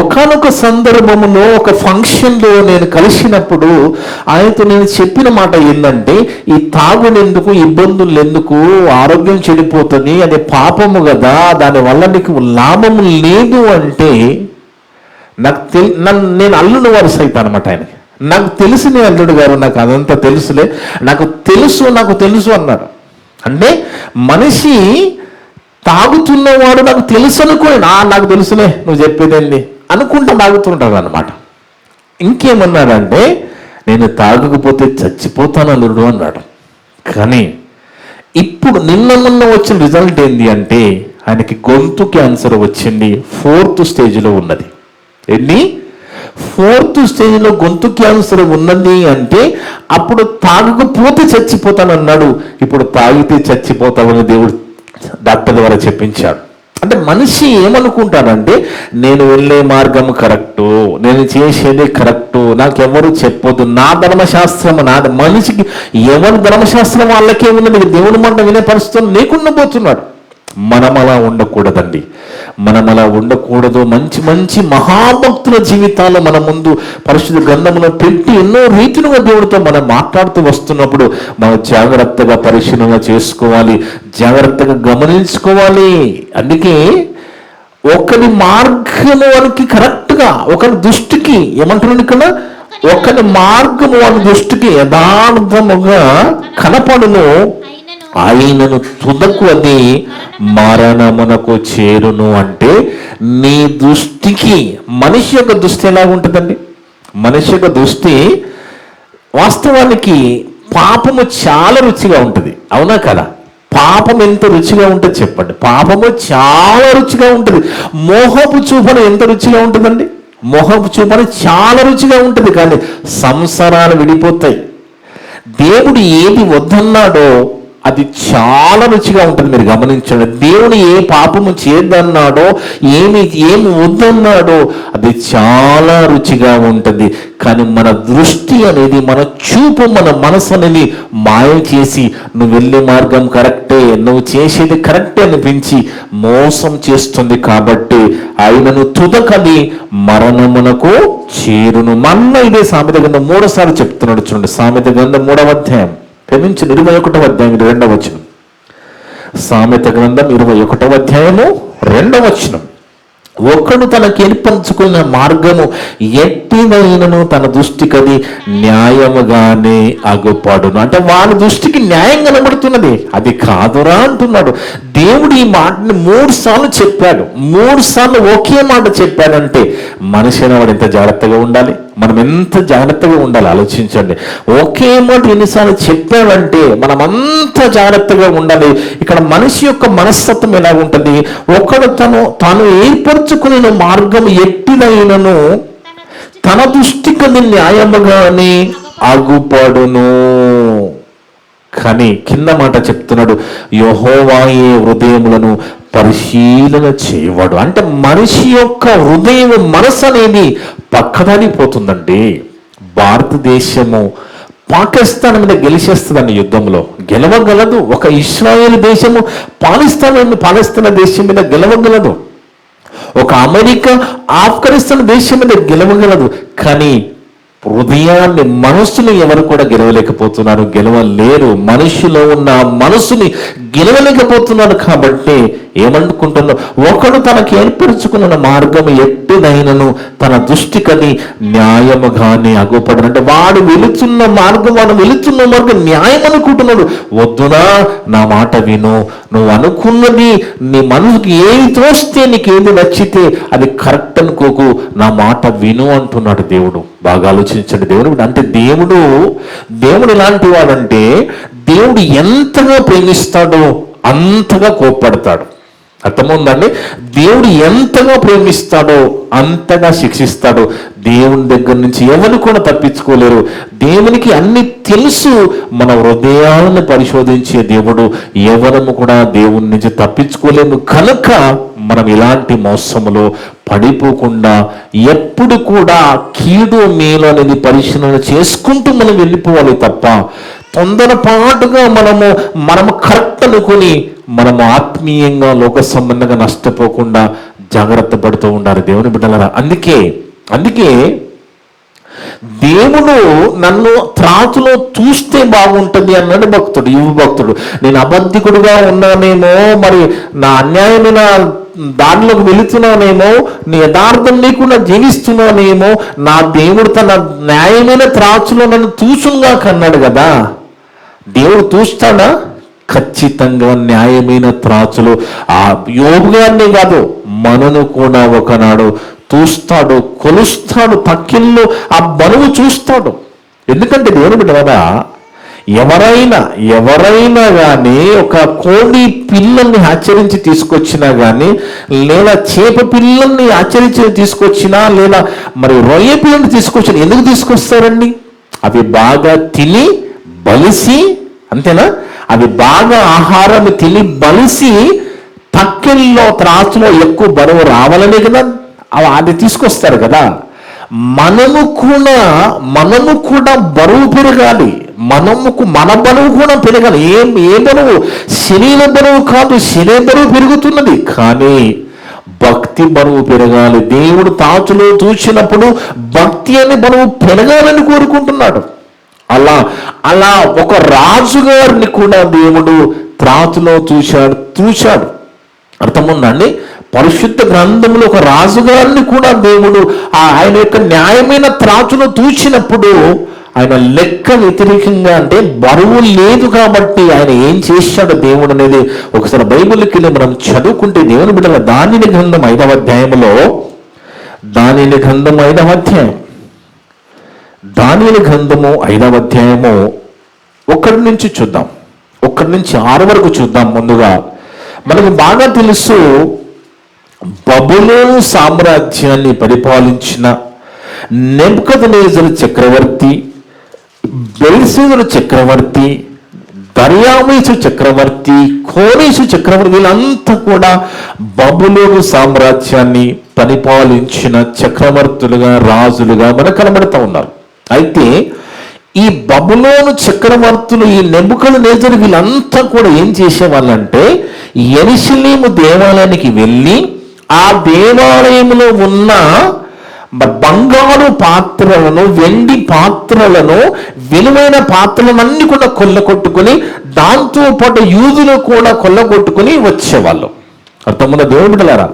ఒకానొక సందర్భంలో ఒక ఫంక్షన్లో నేను కలిసినప్పుడు ఆయనతో నేను చెప్పిన మాట ఏంటంటే, ఈ తాగునెందుకు, ఇబ్బందులు ఎందుకు, ఆరోగ్యం చెడిపోతుంది, అది పాపము కదా, దానివల్ల నీకు లాభము లేదు అంటే, నేను అల్లుడు వరుస అవుతాను అనమాట ఆయనకి. నాకు తెలిసిన అల్లుడు గారు, నాకు అదంతా తెలుసులే, నాకు తెలుసు అన్నాడు. అంటే మనిషి తాగుతున్నవాడు నాకు తెలుసు అనుకోని, నాకు తెలుసులే నువ్వు చెప్పేదేంది అనుకుంటా తాగుతుంటాడు అనమాట. ఇంకేమన్నాడంటే, నేను తాగకపోతే చచ్చిపోతాను అల్లుడు అన్నాడు. కానీ ఇప్పుడు నిన్న వచ్చిన రిజల్ట్ ఏంటి అంటే, ఆయనకి గొంతు క్యాన్సర్ వచ్చింది. 4th స్టేజ్లో ఉన్నది. ఏంటి? 4th స్టేజ్లో గొంతు క్యాన్సర్ ఉన్నది అంటే, అప్పుడు తాగకపోతే చచ్చిపోతానన్నాడు. ఇప్పుడు తాగితే చచ్చిపోతామని దేవుడు డాక్టర్ ద్వారా చెప్పించాడు. అంటే మనిషి ఏమనుకుంటాడంటే, నేను వెళ్ళే మార్గం కరెక్టు, నేను చేసేది కరెక్టు, నాకెవరు చెప్పొద్దు, నా ధర్మశాస్త్రం నాది. మనిషికి ఎవరి ధర్మశాస్త్రం వాళ్ళకే ఉన్నది. దేవుని మాట వినే పరిస్థితులు లేకుండా పోతున్నాడు. మనం అలా ఉండకూడదండి. మనం అలా ఉండకూడదు. మంచి మంచి మహాభక్తుల జీవితాలు మన ముందు పరిశుద్ధ గ్రంథంలో పెట్టి ఎన్నో రీతిలుగా దేవుడితో మనం మాట్లాడుతూ వస్తున్నప్పుడు మనం జాగ్రత్తగా పరిశీలన చేసుకోవాలి, జాగ్రత్తగా గమనించుకోవాలి. అందుకే ఒకరి మార్గము వానికి కరెక్ట్గా, ఒకరి దృష్టికి ఏమంటున్నాడు ఇక్కడ, ఒకరి మార్గము వాని దృష్టికి యథార్థముగా కనపడును, ఆయనను తుదకు అది మరణమునకు చేరును. అంటే నీ దృష్టికి, మనిషి యొక్క దృష్టి ఎలా ఉంటుందండి? మనిషి యొక్క దృష్టి వాస్తవానికి పాపము చాలా రుచిగా ఉంటుంది. అవునా కదా? పాపం ఎంత రుచిగా ఉంటుంది చెప్పండి. పాపము చాలా రుచిగా ఉంటుంది. మోహపు చూపన ఎంత రుచిగా ఉంటుందండి? మోహపు చూపన చాలా రుచిగా ఉంటుంది. కానీ సంసారాలు విడిపోతాయి. దేవుడు ఏది వద్దన్నాడో అది చాలా రుచిగా ఉంటుంది. మీరు గమనించండి. దేవుడు ఏ పాపము చేద్దన్నాడో, ఏమి వద్దన్నాడో అది చాలా రుచిగా ఉంటుంది. కానీ మన దృష్టి అనేది, మన చూపు, మన మనసు అనేది మాయ చేసి, నువ్వు వెళ్ళే మార్గం కరెక్టే, నువ్వు చేసేది కరెక్టే అనిపించి మోసం చేస్తుంది. కాబట్టి ఆయనను తుదకది మరణమునకు చేరును. మన్న ఇదే సామెత గ్రంథం 3వ సారి చెప్తున్నాడు. చూడండి, సామెత గ్రంథం 3వ అధ్యాయం, క్షమించి 21వ అధ్యాయం 2వ వచనం. సామెత గ్రంథం 21వ అధ్యాయము 2వ వచనం. ఒకడు తనకి ఏర్పరచుకున్న మార్గము ఎట్టిదైనను తన దృష్టికి న్యాయముగానే అగుపడును. అంటే వాని దృష్టికి న్యాయం కనబడుతున్నది, అది కాదురా అంటున్నాడు. దేవుడు ఈ మాటని 3 సార్లు చెప్పాడు. 3 సార్లు ఒకే మాట చెప్పాడంటే మనిషి అనేవాడు ఎంత జాగ్రత్తగా ఉండాలి, మనం ఎంత జాగ్రత్తగా ఉండాలి ఆలోచించండి. ఒకే మాట ఎన్నిసార్లు చెప్పాడంటే మనం అంత జాగ్రత్తగా ఉండాలి. ఇక్కడ మనిషి యొక్క మనస్తత్వం ఎలా ఉంటుంది? ఒకడు తాను ఏర్పరచుకున్న మార్గం ఎట్టిదైనను తన దృష్టికి న్యాయముగానే అగుపడును. కానీ కింద మాట చెప్తున్నాడు, యెహోవాయే హృదయములను పరిశీలన చేయవాడు. అంటే మనిషి యొక్క హృదయం, మనసు అనేది పక్కదానిపోతుందండి. భారతదేశము పాకిస్తాన్ మీద గెలిచేస్తుందండి యుద్ధంలో, గెలవగలదు. ఒక ఇస్రాయేల్ దేశము పాకిస్తాన్ దేశం మీద గెలవగలదు. ఒక అమెరికా ఆఫ్ఘనిస్తాన్ దేశం మీద గెలవగలదు. కానీ హృదయాన్ని, మనస్సుని ఎవరు కూడా గెలవలేకపోతున్నారు, గెలవలేరు. మనిషిలో ఉన్న మనసుని గెలవలేకపోతున్నారు. కాబట్టి ఏమనుకుంటున్నాడు, ఒకడు తనకు ఏర్పరచుకున్న మార్గం ఎట్టిదైనను తన దృష్టికని న్యాయముగానే అగుపడను. అంటే వాడు వెళుతున్న మార్గం న్యాయం అనుకుంటున్నాడు. వద్దునా, నా మాట విను, నువ్వు అనుకున్నది నీ మనసుకి ఏది తోస్తే, నీకేది నచ్చితే అది కరెక్ట్ అనుకోకు, నా మాట విను అంటున్నాడు దేవుడు. బాగా ఆలోచించండి. దేవుడు అంటే దేవుడు ఎలాంటి వాడంటే, దేవుడు ఎంతగా ప్రేమిస్తాడో అంతగా కోప్పడతాడు. అర్థమవుందండి? దేవుడు ఎంతగా ప్రేమిస్తాడో అంతగా శిక్షిస్తాడు. దేవుని దగ్గర నుంచి ఎవరు కూడా తప్పించుకోలేరు. దేవునికి అన్ని తెలుసు. మన హృదయాలను పరిశోధించే దేవుడు. ఎవరము కూడా దేవుని నుంచి తప్పించుకోలేము. కనుక మనం ఇలాంటి మోసములో పడిపోకుండా ఎప్పుడు కూడా కీడు మేలు అనేది పరిశీలన చేసుకుంటూ మనం వెళ్ళిపోవాలి తప్ప తొందరపాటుగా మనము కరెక్ట్ అనుకుని మనము ఆత్మీయంగా లోక సంబంధంగా నష్టపోకుండా జాగ్రత్త పడుతూ ఉండాలి దేవుని బిడ్డలారా. అందుకే దేవుడు నన్ను త్రాచులో చూస్తే బాగుంటుంది అన్నాడు భక్తుడు. నేను అబద్ధికుడుగా ఉన్నానేమో, మరి నా అన్యాయమైన దానిలోకి వెళుతున్నానేమో, నీ యథార్థం లేకుండా జీవిస్తున్నానేమో, నా దేవుడు తన న్యాయమైన త్రాచులో నన్ను చూసుగా కన్నాడు కదా. దేవుడు చూస్తాడా? ఖచ్చితంగా న్యాయమైన త్రాచులు ఆ యోబు గారిని కాదు, మనను కూడా ఒకనాడు చూస్తాడు, కొలుస్తాడు. తక్కిళ్ళు ఆ బరువు చూస్తాడు. ఎందుకంటే దేవుని బిడ్డ కదా, ఎవరైనా కానీ ఒక కోడి పిల్లల్ని ఆచరించి తీసుకొచ్చినా కానీ, లేదా చేప పిల్లల్ని ఆచరించి తీసుకొచ్చినా, లేదా మరి రొయ్య పిల్లల్ని తీసుకొచ్చినా ఎందుకు తీసుకొస్తారండి? అవి బాగా తిని బలిసి, అంతేనా? అవి బాగా ఆహారం తిని బలిసి తక్కెల్లో త్రాసులో ఎక్కువ బరువు రావాలనే కదా అది తీసుకొస్తారు కదా. మనము కూడా బరువు పెరగాలి. మన బరువు కూడా పెరగాలి. ఏ బరువు? శరీర బరువు కాదు, శరీర బరువు పెరుగుతున్నది, కానీ భక్తి బరువు పెరగాలి. దేవుడు తాచులో చూసినప్పుడు భక్తి అనే బరువు పెరగాలని కోరుకుంటున్నాడు. అలా ఒక రాజుగారిని కూడా దేవుడు త్రాచులో చూశాడు. అర్థముందండి? పరిశుద్ధ గ్రంథంలో ఒక రాజుగారిని కూడా దేవుడు ఆయన యొక్క న్యాయమైన త్రాచులో చూసినప్పుడు ఆయన లెక్క వ్యతిరేకంగా, అంటే బరువు లేదు కాబట్టి ఆయన ఏం చేశాడు దేవుడు అనేది ఒకసారి బైబిల్కి వెళ్ళి మనం చదువుకుంటే దేవుని బిడ్డల దానియేలు గ్రంథం 5వ అధ్యాయంలో, దానియేలు గ్రంథం 5వ అధ్యాయం, దానియేలు గ్రంథము 5వ అధ్యాయము 1 నుంచి చూద్దాం, 1 నుంచి 6 వరకు చూద్దాం. ముందుగా మనకు బాగా తెలుసు, బబులోను సామ్రాజ్యాన్ని పరిపాలించిన నెబుకద్నెజరు చక్రవర్తి, బెల్షస్సరు చక్రవర్తి, దర్యావేషు చక్రవర్తి, కోరేషు చక్రవర్తి, వీళ్ళంతా కూడా బబులోను సామ్రాజ్యాన్ని పరిపాలించిన చక్రవర్తులుగా, రాజులుగా మనకు కనబడుతూ ఉన్నారు. అయితే ఈ బబులోను చక్రవర్తులు, ఈ నెబుకద్నెజరు, వీళ్ళంతా కూడా ఏం చేసేవాళ్ళంటే, యెరూషలేము దేవాలయానికి వెళ్ళి ఆ దేవాలయంలో ఉన్న బంగారు పాత్రలను, వెండి పాత్రలను, విలువైన పాత్రలన్నీ కూడా కొల్లగొట్టుకుని, దాంతో పాటు యూదులు కూడా కొల్లగొట్టుకుని వచ్చేవాళ్ళు. అర్థమున్న దేవుని బిడ్డలారా,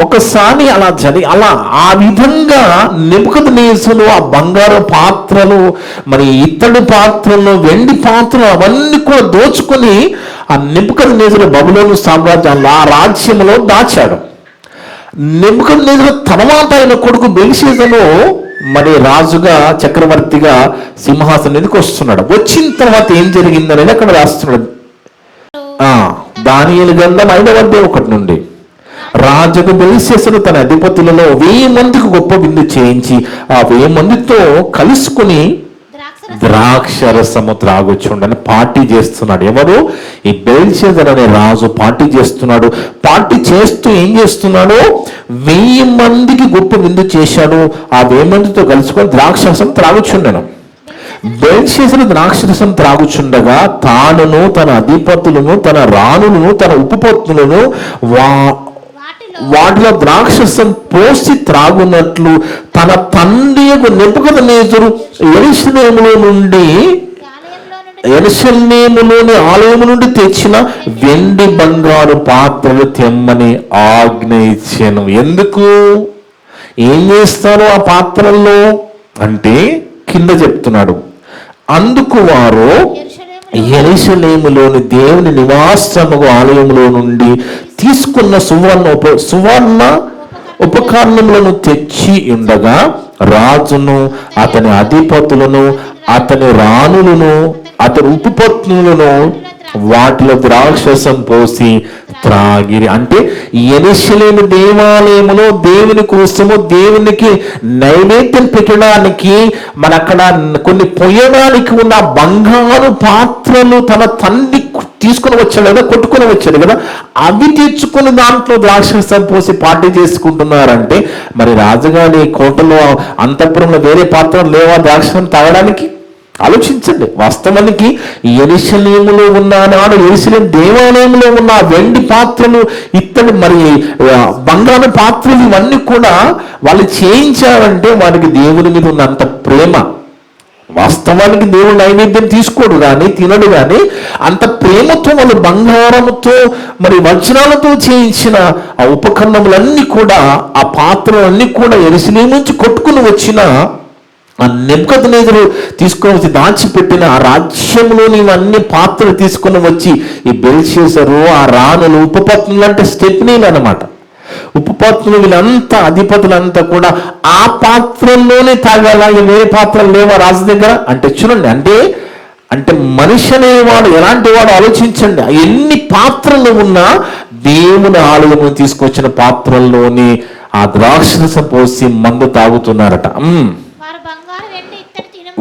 ఒకసారి అలా ఆ విధంగా నెబుకద్నెజరు ఆ బంగారు పాత్రలు, మరి ఇత్తడి పాత్రలు, వెండి పాత్రలు అవన్నీ కూడా దోచుకొని ఆ నెబుకద్నెజరు బబులోను సామ్రాజ్యాన్ని ఆ రాజ్యంలో దాచాడు. నెబుకద్నెజరు తర్వాత ఆయన కొడుకు బెల్షస్సరు మరి రాజుగా, చక్రవర్తిగా సింహాసనం మీదకి వస్తున్నాడు. వచ్చిన తర్వాత ఏం జరిగిందనేది అక్కడ రాస్తున్నాడు. దానియేలు గ్రంథం 5వ అధ్యాయం 1 నుండి, రాజుకు బెల్షస్సరు తన అధిపతులలో 1000 మందికి గొప్ప విందు చేయించి ఆ 1000 మందితో కలుసుకుని ద్రాక్షరసము త్రాగుచుండని పార్టీ చేస్తున్నాడు. ఎవరు? ఈ బెల్షస్సరు అనే రాజు పార్టీ చేస్తున్నాడు. పార్టీ చేస్తూ ఏం చేస్తున్నాడు? 1000 మందికి గొప్ప విందు చేశాడు. ఆ 1000 మందితో కలుసుకొని ద్రాక్షరసం త్రాగుచుండను. బెల్షస్సరు ద్రాక్షరసం త్రాగుచుండగా తానును, తన అధిపతులను, తన రాణులను, తన ఉపపత్నులను వాటిలో ద్రాక్షరసం పోసి త్రాగునట్లు తన తండ్రి నెబుకద్నెజరు యెరూషలేములోని ఆలయము నుండి తెచ్చిన వెండి బంగారు పాత్రలు తెమ్మని ఆజ్ఞ ఇచ్చాను. ఎందుకు? ఏం చేస్తారు ఆ పాత్రల్లో అంటే కింద చెప్తున్నాడు, అందుకు వారు యెరూషలేములోని దేవుని నివాసముగు ఆలయములో నుండి తీసుకున్న సువర్ణ ఉపకరణములను తెచ్చి ఉండగా రాజును అతని అధిపతులను అతని రాణులను అతని ఉపపత్నులను వాటిలో ద్రాక్షరసం పోసి త్రాగిరి. అంటే యెరూషలేము దేవాలయములో దేవుని కోసము దేవునికి నైవేద్యం పెట్టడానికి మన అక్కడ కొన్ని పొయ్యడానికి ఉన్న బంగారు పాత్రలు తన తండ్రి తీసుకుని వచ్చాడు కదా, కొట్టుకుని వచ్చాడు కదా, అవి తెచ్చుకుని దాంట్లో ద్రాక్షరసం పోసి పార్టీ చేసుకుంటున్నారంటే మరి రాజుగారి కోటలో అంతఃపురంలో వేరే పాత్రలు లేవా ద్రాక్షరసం తాగడానికి? ఆలోచించండి. వాస్తవానికి యెరూషలేములో ఉన్న నాడు యెరూషలేం దేవాలయంలో ఉన్న వెండి పాత్రలు ఇత్తడి మరి బంగారు పాత్రలు ఇవన్నీ కూడా వాళ్ళు చేయించారంటే వారికి దేవుని మీద ఉన్నంత ప్రేమ. వాస్తవానికి దేవుడు నైవేద్యం తీసుకోడు కానీ తినడు కానీ అంత ప్రేమతో వాళ్ళు బంగారముతో మరి వజ్రాలతో చేయించిన ఆ ఉపకరణములన్నీ కూడా ఆ పాత్రలన్నీ కూడా యెరూషలేము నుంచి కొట్టుకుని వచ్చిన ఆ నెబుకద్నెజరు తీసుకొని వచ్చి దాచిపెట్టిన ఆ రాజ్యంలోని అన్ని పాత్రలు తీసుకొని వచ్చి ఈ బెల్షస్సరు ఆ రాణులు ఉపపత్నులు అంటే స్టెప్నీలు అన్నమాట. ఉపపత్నులు వీళ్ళంతా అధిపతులంతా కూడా ఆ పాత్రల్లోనే తాగాల, వేరే పాత్రలు లేవా రాజు దగ్గర అంటే చూడండి. అంటే మనిషి అనేవాడు ఎలాంటి వాడు ఆలోచించండి. ఎన్ని పాత్రలు ఉన్నా దేవుని ఆలయమును తీసుకొచ్చిన పాత్రల్లోని ఆ ద్రాక్షరసం పోసి మందు తాగుతున్నారట.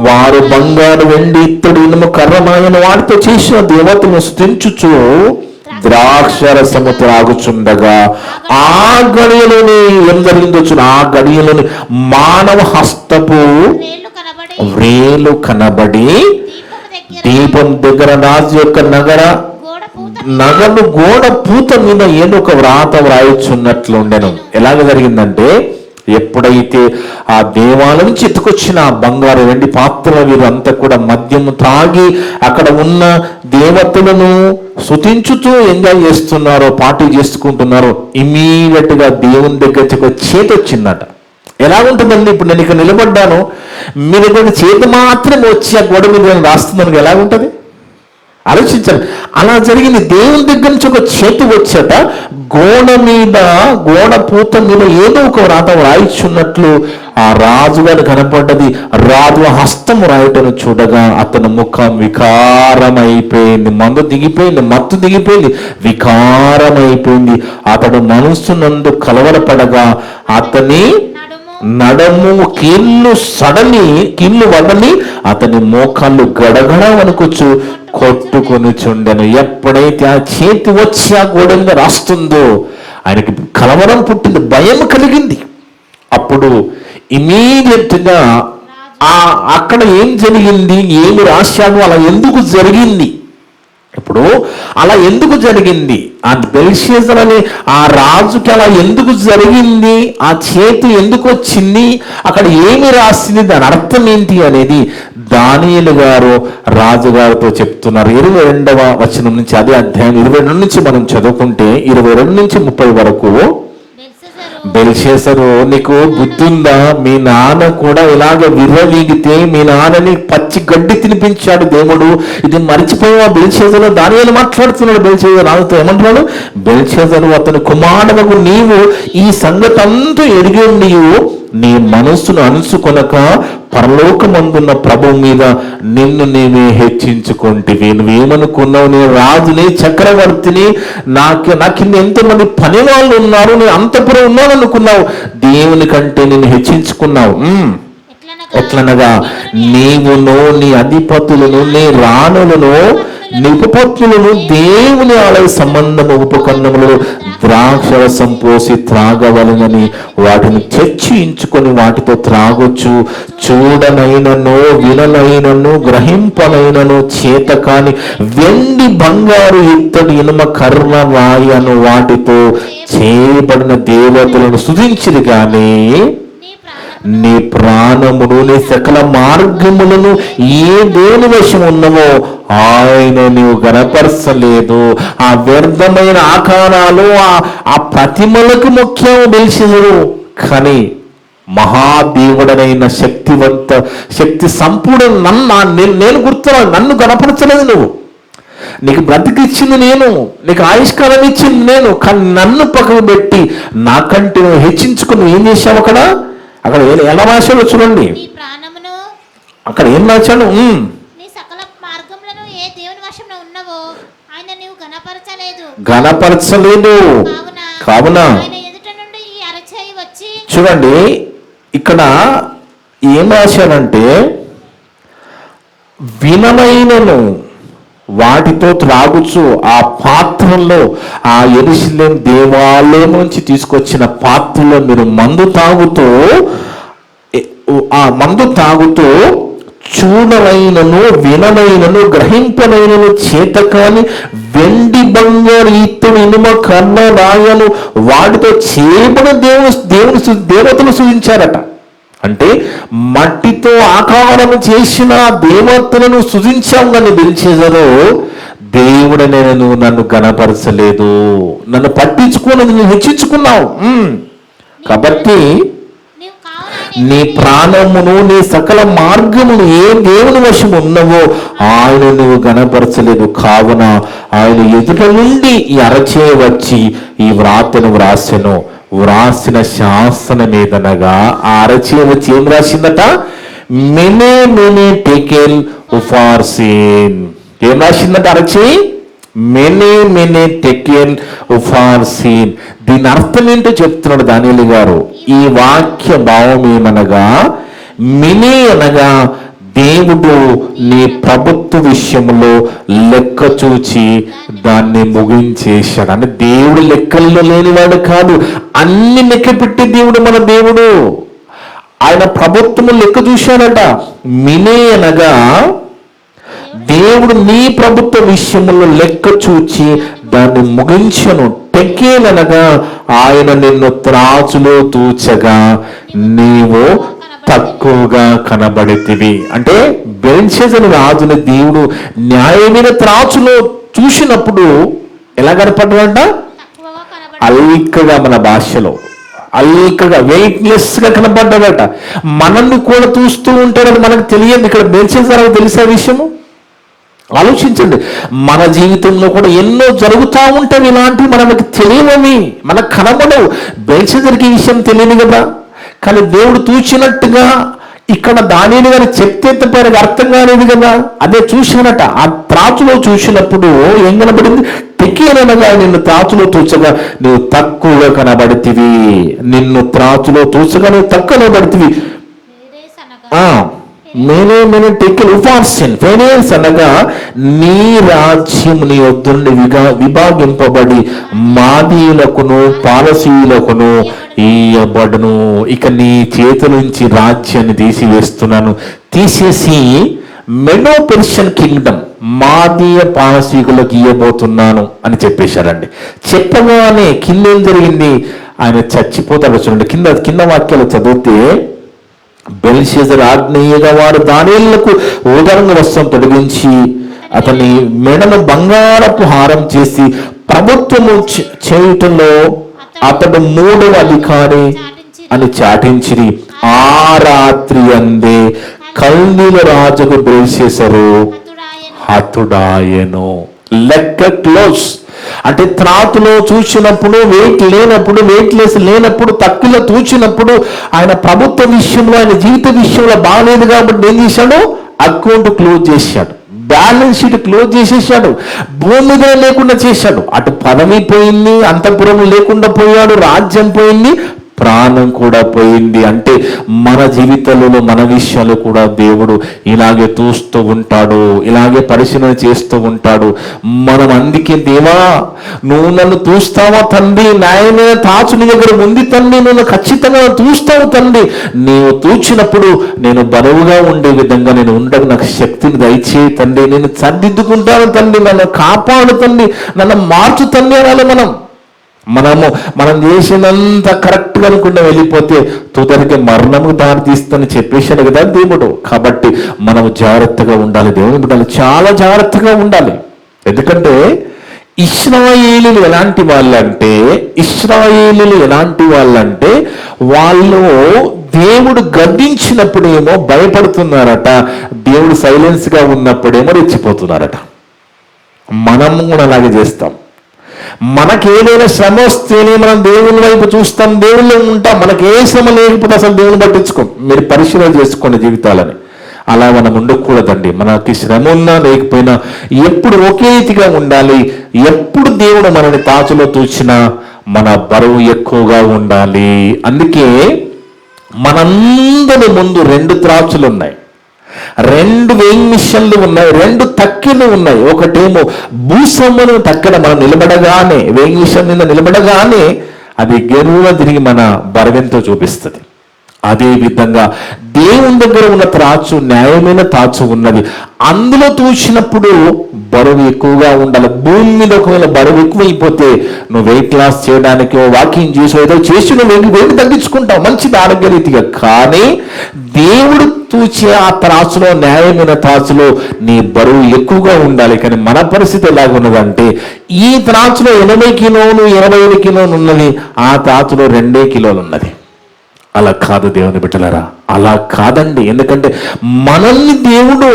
వారు బంగారు వెండి ఇత్తడి ఇనుము కర్రమాయన వాటితో చేసిన దేవతను స్తుతించుచు ద్రాక్షరసము త్రాగుచుండగా ఆ గడియలోని ఏం జరిగిందో ఆ గడియలోని మానవ హస్తపు వ్రేలు కనబడి దీపం దగ్గర రాజు యొక్క నగరు గోడ పూత మీద ఏదో ఒక వ్రాత వ్రాయొచ్చున్నట్లు ఉండెను. ఎలాగ జరిగిందంటే ఎప్పుడైతే ఆ దేవాలయం నుంచి ఎత్తుకొచ్చిన ఆ బంగారు వెండి పాత్రల వీరంతా కూడా మద్యము తాగి అక్కడ ఉన్న దేవతలను స్తుతించుతూ ఎంజాయ్ చేస్తున్నారో పార్టీ చేసుకుంటున్నారో ఇమీడియట్ గా దేవుని దగ్గర ఒక చేతి వచ్చిందట. ఎలా ఉంటుందండి? ఇప్పుడు నేను ఇక్కడ నిలబడ్డాను, మీ దగ్గర చేతి మాత్రం వచ్చి ఆ గోడ మీద నేను రాస్తున్నాను, ఎలా ఉంటుంది ఆలోచించండి. అలా జరిగింది. దేవుని దగ్గర నుంచి ఒక చేతి వచ్చాట, గోడ పూత మీద ఏదో ఒక వ్రాత రాయిచున్నట్లు ఆ రాజుగారు కనపడ్డది. రాజు హస్తం రాయటను చూడగా అతని ముఖం వికారమైపోయింది, మందు దిగిపోయింది, మత్తు దిగిపోయింది, వికారమైపోయింది. అతడు మనస్సునందు కలవరపడగా అతని నడము కీళ్ళు వడలి అతని మోకాళ్ళు గడగడ వణుకుచు కొట్టుకొని చుండెను. ఎప్పుడైతే ఆ చేతి వచ్చి ఆ గోడ మీద రాస్తుందో ఆయనకి కలవరం పుట్టింది, భయం కలిగింది. అప్పుడు ఇమీడియట్ గా అక్కడ ఏం జరిగింది, ఏమి రాశాడు, అలా ఎందుకు జరిగింది, ఇప్పుడు అలా ఎందుకు జరిగింది, ఆ బెల్షస్సర్ అనే ఆ రాజుకి అలా ఎందుకు జరిగింది, ఆ చేతి ఎందుకు వచ్చింది, అక్కడ ఏమి రాసింది, దాని అర్థం ఏంటి అనేది దానియేలు గారు రాజుగారితో చెప్తున్నారు. 22వ వచనం నుంచి, అదే అధ్యాయం 22 నుంచి మనం చదువుకుంటే 22 నుంచి 30 వరకు, బెల్షస్సరు నీకు బుద్ధుందా, మీ నాన్న కూడా ఇలాగ విర్రవీగితే మీ నాన్నని పచ్చి గడ్డి తినిపించాడు దేవుడు, ఇది మరిచిపోయావా బెల్షస్సరు? దానియేలు మాట్లాడుతున్నాడు బెల్షస్సరు రాజుతో. ఏమంటున్నాడు? బెల్షస్సరు అతని కుమారుడగు నీవు ఈ సంగతి అంతా ఎరిగి నీవు నీ మనస్సును అనుసుకొనక పరలోకమందున్న ప్రభు మీద నిన్ను నేనే హెచ్చించుకుంటేవి. నువ్వేమనుకున్నావు, నేను రాజుని, చక్రవర్తిని, నాకు ఎంతమంది పని వాళ్ళు ఉన్నారు, నేను అంతపురం ఉన్నాను అనుకున్నావు. దేవుని కంటే నేను హెచ్చించుకున్నావు. ఎట్లనగా నీవును నీ అధిపతులను నీ రాణులను నీ ఉపపత్నులను దేవుని ఆలయ సంబంధము ఉపకరణములు ద్రాక్షరసం పోసి త్రాగవలనని వాటిని చర్చించుకొని వాటితో త్రాగొచ్చు. చూడనైనను విననైనను గ్రహింపనైనను చేత కాని వెండి బంగారు ఇత్తడి ఇనుమ కర్ణ రాయి అను వాటితో చేయబడిన దేవతలను స్తుతించిరి గాని నీ ప్రాణమును నీ సకల మార్గములను ఏ దేవుని వశం ఉన్నవో ఆయన నీవు గణపరచలేదు. ఆ వ్యర్థమైన ఆకారాలు ఆ ప్రతిమలకు ముఖ్యం తెలిసినరు, కానీ మహాదేవుడనైన శక్తి సంపూర్ణ నేను గుర్తురాను, నన్ను గణపరచలేదు నువ్వు. నీకు బ్రతికిచ్చింది నేను, నీకు ఆయుష్కాలం ఇచ్చింది నేను, కానీ నన్ను పక్కన పెట్టి నాకంటే నువ్వు హెచ్చించుకుని ఏం చేశావు? అక్కడ ఎలా రాశాడో చూడండి. అక్కడ ఏం రాశాడు? గణపరచలేదు. కావున చూడండి ఇక్కడ ఏం రాశాడంటే, వినమైనను వాటితో త్రాగుచు ఆ పాత్రల్లో, ఆ యెరూషలేం దేవాలయం నుంచి తీసుకొచ్చిన పాత్రలో మీరు మందు తాగుతూ చూడనైనను విననైనను గ్రహింపనైనను చేతకాని వెండి బంగారు ఇత్తడి ఇనుమ కర్ణ రాయను వాటితో చేయబడిన దేవతలు సూచించారట. అంటే మట్టితో ఆకారం చేసిన దేవతలను సృజించావు కానీ బెల్షెజరు, దేవుడనే నువ్వు నన్ను గణపరచలేదు, నన్ను పట్టించుకోలేదు, నువ్వు హెచ్చించుకున్నావు. కాబట్టి నీ ప్రాణమును నీ సకల మార్గమును ఏ దేవుని వశం ఉన్నవో ఆయన నువ్వు గణపరచలేదు. కావున ఆయన ఎదుట నుండి ఈ అరచేయ వచ్చి ఈ వ్రాతను వ్రాసిన శాసనం ఏదనగా, ఆ అరచేయ వచ్చి ఏం రాసిందట? మెనే టెకెల్ ఉఫార్సిన్. ఏం రాసిందట అరచేయి? మెనే టెకెల్ ఉఫార్సిన్. దీని అర్థం ఏంటో చెప్తున్నాడు దానియేలు గారు. ఈ వాక్య భావం ఏమనగా, మినీ అనగా దేవుడు నీ ప్రభుత్వ విషయంలో లెక్క చూచి దాన్ని ముగించేశాడు. అంటే దేవుడు లెక్కల్లో లేనివాడు కాదు, అన్ని లెక్క పెట్టే దేవుడు మన దేవుడు. ఆయన ప్రభుత్వము లెక్క చూశాడట. మినీ అనగా దేవుడు నీ ప్రభుత్వ విషయంలో లెక్క చూచి దాన్ని ముగించను. టెకేల్ అనగా ఆయన నిన్ను త్రాచులో తూచగా నీవు తక్కువగా కనబడితివి. అంటే బెల్షెజరు రాజుని దేవుడు న్యాయమైన త్రాచులో చూసినప్పుడు ఎలా కనపడ్డాడంట? అల్కగా, మన భాషలో అల్కగా, వెయిట్లెస్ గా కనపడ్డాడట. మనల్ని కూడా చూస్తూ ఉంటాడని మనకు తెలియదు. ఇక్కడ బెల్షెజరు తెలిసే విషయము ఆలోచించండి. మన జీవితంలో కూడా ఎన్నో జరుగుతూ ఉంటాయి ఇలాంటివి, మనకు తెలియనివి, మనకు కనబడవు. బెల్షెజరుకి ఈ విషయం తెలియదు కదా, కానీ దేవుడు చూసినట్టుగా ఇక్కడ దానియేలు గారు చెప్తే తప్ప అర్థం కాలేదు కదా. అదే చూసినట. ఆ త్రాచులో చూసినప్పుడు ఏం కనబడింది? టెకేలనగా నిన్ను త్రాచులో తూచగా నువ్వు తక్కువగా కనబడితివి. నిన్ను త్రాచులో తూచగా నువ్వు తక్కువ కనబడితివి. మెనే టెకెల్ ఉఫార్సిన్. ఫెనేస్ అనగా నీ రాజ్యం నీ వద్ద నుండి విభాగింపబడి మాదీయులకును పారసీయులకును ఇయ్యబడును. ఇక నీ చేతుల నుంచి రాజ్యాన్ని తీసివేస్తున్నాను, తీసేసి మెడో పెర్షియన్ కింగ్డమ్ మాదీయ పారసీకులకు ఇయ్యబోతున్నాను అని చెప్పేశారండి. చెప్పగానే కింద ఏం జరిగింది? ఆయన చచ్చిపోతాడు. చూడండి కింద వాక్యాలు చదివితే, బెల్షెజరు ఆజ్ఞేయగా వారు దానియేలుకు ఉదరంగ వస్త్రం తొలగించి అతని మెడను బంగారపు హారం చేసి ప్రభుత్వము చేయుటలో అతడు 3వ అధికారి అని చాటించిరి. ఆ రాత్రి అందే కల్దీల రాజుకు బెల్షెజరు హతుడాయెను. లెక్క క్లోజ్. అంటే త్రాతులో చూసినప్పుడు, వెయిట్లెస్ లేనప్పుడు, తక్కువలో చూసినప్పుడు, ఆయన ప్రభుత్వ విషయంలో, ఆయన జీవిత విషయంలో బాగాలేదు కాబట్టి ఏం చేశాడు? అకౌంట్ క్లోజ్ చేశాడు, బ్యాలెన్స్ షీట్ క్లోజ్ చేసేసాడు, భూమి మీద లేకుండా చేశాడు. అటు పదవి పోయింది, అంతఃపురం లేకుండా పోయాడు, రాజ్యం పోయింది, ప్రాణం కూడా పోయింది. అంటే మన జీవితంలో మన విషయాలు కూడా దేవుడు ఇలాగే చూస్తూ ఉంటాడు, ఇలాగే పరిశీలన చేస్తూ ఉంటాడు. మనం అందుకే దేవా నువ్వు నన్ను చూస్తావా తండ్రి, న్యాయమైన తాచు నీ దగ్గర ఉంది తండ్రి, నువ్వు ఖచ్చితంగా చూస్తావు తండ్రి, నీవు చూచినప్పుడు నేను బరువుగా ఉండే విధంగా నేను ఉండకు నాకు శక్తిని దయచేయి తండ్రి, నేను సర్దిద్దుకుంటాను తండ్రి, నన్ను కాపాడు తండ్రి, నన్ను మార్చు తండ్రి అనాలి. మనం చేసినంత కరెక్ట్గా అనుకుంటూ వెళ్ళిపోతే తుదరికి మరణము దారి తీస్తుందని చెప్పేశాడు కదా దేవుడు. కాబట్టి మనం జాగ్రత్తగా ఉండాలి, దేవుని బిడ్డలు చాలా జాగ్రత్తగా ఉండాలి. ఎందుకంటే ఇశ్రాయేలీలు ఎలాంటి వాళ్ళంటే వాళ్ళు దేవుడు గద్దించినప్పుడేమో భయపడుతున్నారట, దేవుడు సైలెన్స్గా ఉన్నప్పుడేమో రెచ్చిపోతున్నారట. మనము కూడా అలాగే చేస్తాం. మనకేదైనా శ్రమ వస్తేనే మనం దేవుని వైపు చూస్తాం, దేవుళ్ళు ఉంటాం. మనకి ఏ శ్రమ లేకపోతే అసలు దేవుని పట్టించుకోం. మీరు పరిశీలన చేసుకోండి జీవితాలని. అలా మనం ఉండకూడదండి. మనకి శ్రమ ఉన్నా లేకపోయినా ఎప్పుడు ఒకే రీతిగా ఉండాలి. ఎప్పుడు దేవుడు మనని తాచులో తూచినా మన బరువు ఎక్కువగా ఉండాలి. అందుకే మనందరి ముందు 2 త్రాచులు ఉన్నాయి, 2 వేయింగ్ మిషన్లు ఉన్నాయి, 2 తక్కెలు ఉన్నాయి. ఒకటేమో భూసమ్మను తక్కడ మనం నిలబడగానే, వేయింగ్ మిషన్ మీద నిలబడగానే అది గెరువుగా తిరిగి మన బరువెంతో చూపిస్తుంది. అదే విధంగా దేవుని దగ్గర ఉన్న త్రాచు న్యాయమైన తాచు ఉన్నది. అందులో తూచినప్పుడు బరువు ఎక్కువగా ఉండాలి. భూమి మీద ఒకవేళ బరువు ఎక్కువైపోతే నువ్వు వెయిట్ లాస్ చేయడానికి వాకింగ్ చేసి ఏదో చేసి నువ్వు వెయిట్ తగ్గించుకుంటావు, మంచిది ఆరోగ్య రీతిగా. కానీ దేవుడు తూచే ఆ త్రాచులో, న్యాయమైన త్రాచులో నీ బరువు ఎక్కువగా ఉండాలి. కానీ మన పరిస్థితి ఎలాగున్నదంటే ఈ త్రాచులో 80 కిలోలు 25 కిలోలు ఉన్నది, ఆ త్రాచులో 2 కిలోలు ఉన్నది. అలా కాదు దేవుని బిడ్డలారా, అలా కాదండి. ఎందుకంటే మనల్ని దేవుడు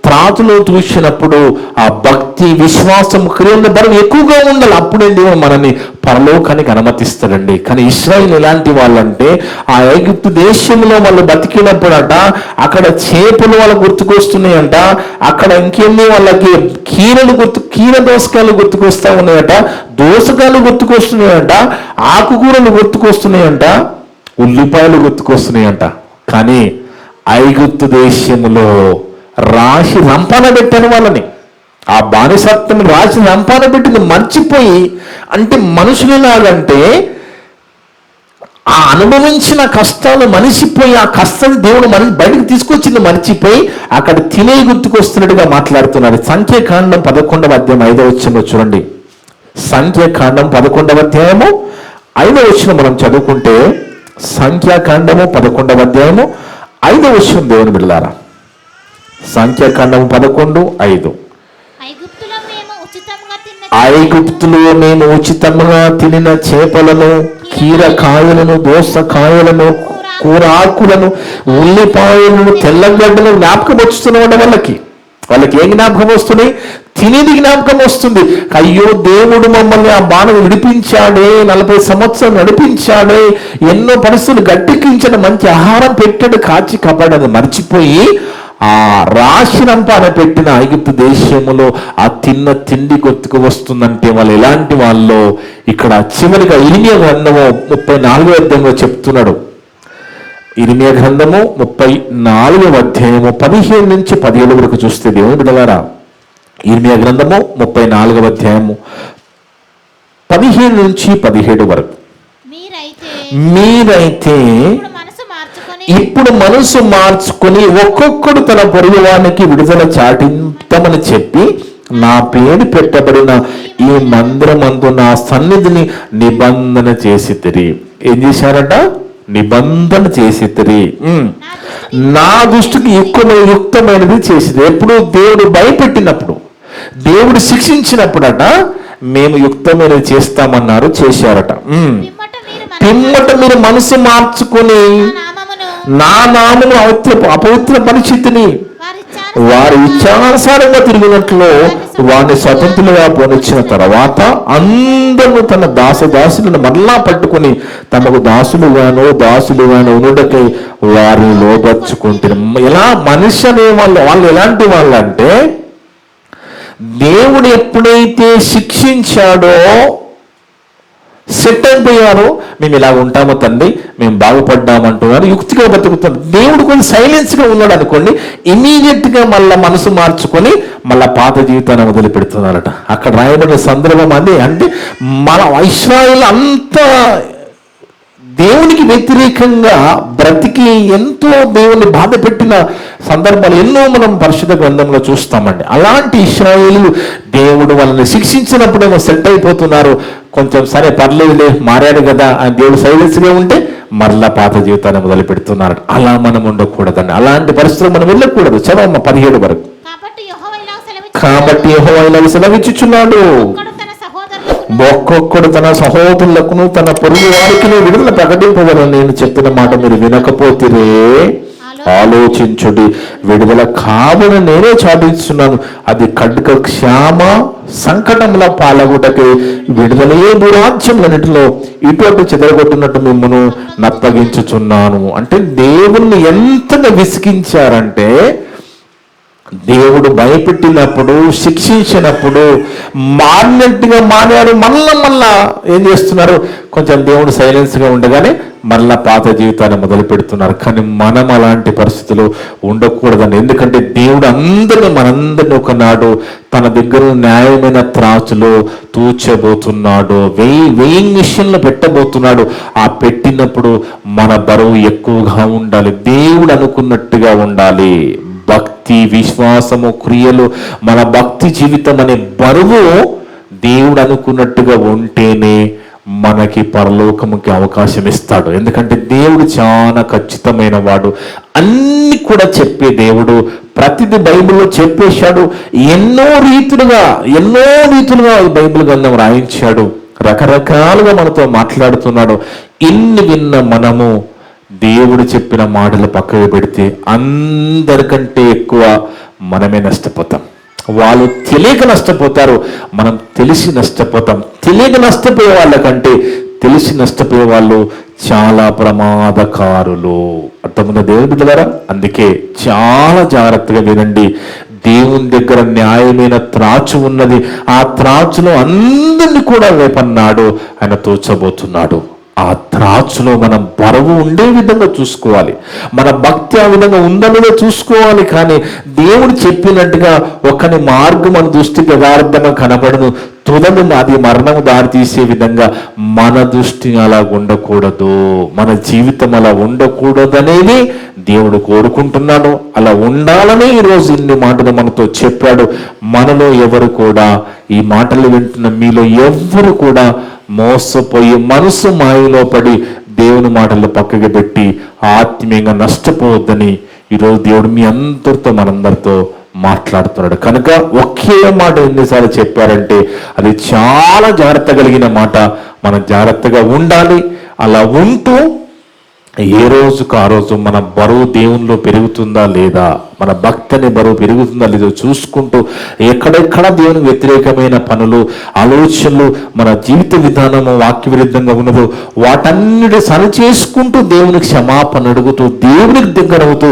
త్రాచులో చూసినప్పుడు ఆ భక్తి, విశ్వాసం, క్రియల బరువు ఎక్కువగా ఉండాలి. అప్పుడే దేవుడు మనల్ని పరలోకానికి అనుమతిస్తాడండి. కానీ ఇశ్రాయేలు ఎలాంటి వాళ్ళంటే ఆ ఐగుప్తు దేశంలో వాళ్ళు బతికినప్పుడట అక్కడ చేపలు వాళ్ళకు గుర్తుకొస్తున్నాయంట, అక్కడ ఇంకేంది వాళ్ళకి కీర దోసకాయలు గుర్తుకొస్తా ఉన్నాయట, దోసకాయలు గుర్తుకొస్తున్నాయంట, ఆకుకూరలు గుర్తుకొస్తున్నాయంట, ఉల్లిపాయలు గుర్తుకొస్తున్నాయంట. కానీ ఐగుప్తు దేశంలో రాశి రంపాన పెట్టాను వాళ్ళని. ఆ బానిసత్వం రాశి రంపాన పెట్టింది మర్చిపోయి. అంటే మనుషులలాగంటే ఆ అనుభవించిన కష్టాలు మనిషిపోయి, ఆ కష్టాన్ని దేవుడు బయటకు తీసుకొచ్చింది మర్చిపోయి అక్కడ తినే గుర్తుకొస్తున్నట్టుగా మాట్లాడుతున్నారు. సంఖ్యాకాండం 11వ అధ్యాయం 5వ వచనంలో చూడండి. సంఖ్యాకాండం 11వ అధ్యాయము 5వ వచనం మనం చదువుకుంటే, సంఖ్యాకాండము 11వ అధ్యాయము 5వ వచనం దేవుని బిడ్డలారా. సంఖ్యాకాండము 11:5. ఐగుప్తులో మేము ఉచితంగా తినిన చేపలను, కీరకాయలను, దోసకాయలను, కూరాకులను, ఉల్లిపాయలను, తెల్లగడ్డలు జ్ఞాపకం వస్తున్నాడు వాళ్ళకి ఏం జ్ఞాపకం వస్తున్నాయి? తినేది జ్ఞాపకం వస్తుంది. అయ్యో దేవుడు మమ్మల్ని ఆ బాణను విడిపించాడే, 40 సంవత్సరాలు నడిపించాడే, ఎన్నో పరిస్థితులు గట్టెక్కించాడు, మంచి ఆహారం పెట్టాడు, కాచి కాపాడని మర్చిపోయి ఆ రాశినంపాన పెట్టిన ఐగుప్తు దేశములో ఆ తిన్న తిండి గుర్తుకు వస్తుందంటే వాళ్ళు ఎలాంటి వాళ్ళు? ఇక్కడ చివరిగా ఇర్మియా గ్రంథము 34వ అధ్యాయంలో చెప్తున్నాడు. ఇర్మియా గ్రంథము 34వ అధ్యాయము 15 నుంచి 17 వరకు చూస్తే దేవుని బిడ్డలారా, ఇర్మియా గ్రంథము 34వ అధ్యాయము 15 నుంచి 17 వరకు. మీరైతే ఇప్పుడు మనసు మార్చుకొని ఒక్కొక్కడు తన పొరుగువానికి విడుదల చాటింతమని చెప్పి నా పేరు పెట్టబడిన ఈ మందిరమందు నా సన్నిధిని నిబంధన చేసి తిరిగి. ఏం చేశారట? నిబంధన చేసి తిరిగి నా దృష్టికి యుక్తమైనది చేసింది. ఎప్పుడు దేవుడు భయపెట్టినప్పుడు, దేవుడు శిక్షించినప్పుడట మేము యుక్తమైనది చేస్తామన్నారు, చేశారట. పిమ్మట మీరు మనసు మార్చుకొని నా నామము అపవిత్ర పరిస్థితిని వారి ఇచ్చానుసారంగా తిరిగినట్లు వారిని స్వతంత్రులుగా పోనిచ్చిన తర్వాత అందరూ తన దాసులను మరలా పట్టుకుని తమకు దాసులుగాను ఉన్నడకై వారిని లోపరుచుకుంటున్నారు. ఎలా మనిషి అనే వాళ్ళు ఎలాంటి వాళ్ళు అంటే, దేవుడు ఎప్పుడైతే శిక్షించాడో సెట్ అయిపోయారు, మేము ఇలా ఉంటాము తండ్రి, మేము బాగుపడ్డామంటున్నారు, యుక్తిగా బతుకుతున్నారు. దేవుడు కొంచెం సైలెన్స్గా ఉన్నాడు అనుకోండి, ఇమీడియట్గా మళ్ళీ మనసు మార్చుకొని మళ్ళీ పాత జీవితాన్ని మొదలు పెడుతున్నారట. అక్కడ రాయబడిన సందర్భం అది. అంటే మన ఇశ్రాయేలు అంతా దేవునికి వ్యతిరేకంగా బ్రతికి ఎంతో దేవుని బాధ పెట్టిన సందర్భాలు ఎన్నో మనం పరిశుద్ధ గ్రంథంలో చూస్తామండి. అలాంటి ఇశ్రాయేలు దేవుడు వాళ్ళని శిక్షించినప్పుడేమో సెట్ అయిపోతున్నారు. కొంచెం సరే పర్లేదులే, మారాడు కదా అని దేవుడు సైలెన్స్గా ఉంటే మరలా పాత జీవితాన్ని మొదలు పెడుతున్నారు. అలా మనం ఉండకూడదండి. అలాంటి పరిస్థితులు మనం వెళ్ళకూడదు. చదవమ్మ 17 వరకు. కాబట్టి యెహోవా ఇలాగ సెలవిచ్చుచున్నాడు, ఒక్కొక్కడు తన సహోదరులకును తన పొరుగు వారికి విడుదల ప్రకటింపగలను. నేను చెప్పిన మాట మీరు వినకపోతే ఆలోచించుడి. విడుదల కావున నేనే చాటిస్తున్నాను. అది ఖడ్గ క్షామ సంకటముల పాలగుటకి విడుదలే భూరాజ్యములన్నిటిలో ఇటు అటు చెదరగొట్టినట్టు మిమ్మల్ని నప్పగించుచున్నాను. అంటే దేవుణ్ణి ఎంతగా విసిగించారంటే, దేవుడు భయపెట్టినప్పుడు, శిక్షించినప్పుడు మారినట్టుగా మారారు. మళ్ళా ఏం చేస్తున్నారు, కొంచెం దేవుడు సైలెన్స్గా ఉండగానే మళ్ళా పాత జీవితాన్ని మొదలు పెడుతున్నారు. కానీ మనం అలాంటి పరిస్థితులు ఉండకూడదండి. ఎందుకంటే దేవుడు మనందరినీ ఒకనాడు తన దగ్గర న్యాయమైన త్రాచులో తూచబోతున్నాడు, వెయింగ్ మిషన్లో పెట్టబోతున్నాడు. ఆ పెట్టినప్పుడు మన బరువు ఎక్కువగా ఉండాలి, దేవుడు అనుకున్నట్టుగా ఉండాలి. భక్తి, విశ్వాసము, క్రియలు, మన భక్తి జీవితం అనే బరువు దేవుడు అనుకున్నట్టుగా ఉంటేనే మనకి పరలోకముకి అవకాశం ఇస్తాడు. ఎందుకంటే దేవుడు చాలా ఖచ్చితమైన వాడు. అన్ని కూడా చెప్పే దేవుడు. ప్రతిదీ బైబిల్లో చెప్పేశాడు. ఎన్నో రీతులుగా బైబిల్ గ్రంథం రాయించాడు. రకరకాలుగా మనతో మాట్లాడుతున్నాడు. ఇన్ని విన్న మనము దేవుడు చెప్పిన మాటలు పక్కకు పెడితే అందరికంటే ఎక్కువ మనమే నష్టపోతాం. వాళ్ళు తెలియక నష్టపోతారు, మనం తెలిసి నష్టపోతాం. తెలియక నష్టపోయే వాళ్ళకంటే తెలిసి నష్టపోయే వాళ్ళు చాలా ప్రమాదకారులు. అర్థమైన దేవుని బిడ్డలారా, అందుకే చాలా జాగ్రత్తగా వినండి. దేవుని దగ్గర న్యాయమైన త్రాచు ఉన్నది. ఆ త్రాచులో అందరినీ కూడా రేపన్నాడు ఆయన తోచబోతున్నాడు. ఆ త్రాచులో మనం బరువు ఉండే విధంగా చూసుకోవాలి. మన భక్తి ఆ విధంగా ఉందనే చూసుకోవాలి. కానీ దేవుడు చెప్పినట్టుగా ఒకని మార్గం మన దృష్టికి యథార్థంగా కనబడను, తుదను అది మరణము దారి తీసే విధంగా మన దృష్టి అలా ఉండకూడదు, మన జీవితం అలా ఉండకూడదనేది దేవుడు కోరుకుంటున్నాడు. అలా ఉండాలని ఈరోజు ఇన్ని మాటలు మనతో చెప్పాడు. మనలో ఎవరు కూడా, ఈ మాటలు వింటున్న మీలో ఎవరు కూడా మోసపోయి మనసు మాయలో పడి దేవుని మాటలు పక్కకి పెట్టి ఆత్మీయంగా నష్టపోవద్దని ఈరోజు దేవుడు మీ అందరితో మనందరితో మాట్లాడుతున్నాడు. కనుక ఒకే మాట ఎన్నిసార్లు చెప్పారంటే అది చాలా జాగ్రత్త కలిగిన మాట. మనం జాగ్రత్తగా ఉండాలి. అలా ఉంటూ ఏ రోజుకు ఆ రోజు మన బరువు దేవునిలో పెరుగుతుందా లేదా, మన భక్తిని బరువు పెరుగుతుందా లేదో చూసుకుంటూ ఎక్కడెక్కడ దేవునికి వ్యతిరేకమైన పనులు, ఆలోచనలు, మన జీవిత విధానము వాక్య విరుద్ధంగా ఉన్నదో వాటన్నిటి సరి చేసుకుంటూ దేవునికి క్షమాపణ అడుగుతూ దేవునికి దగ్గర అవుతూ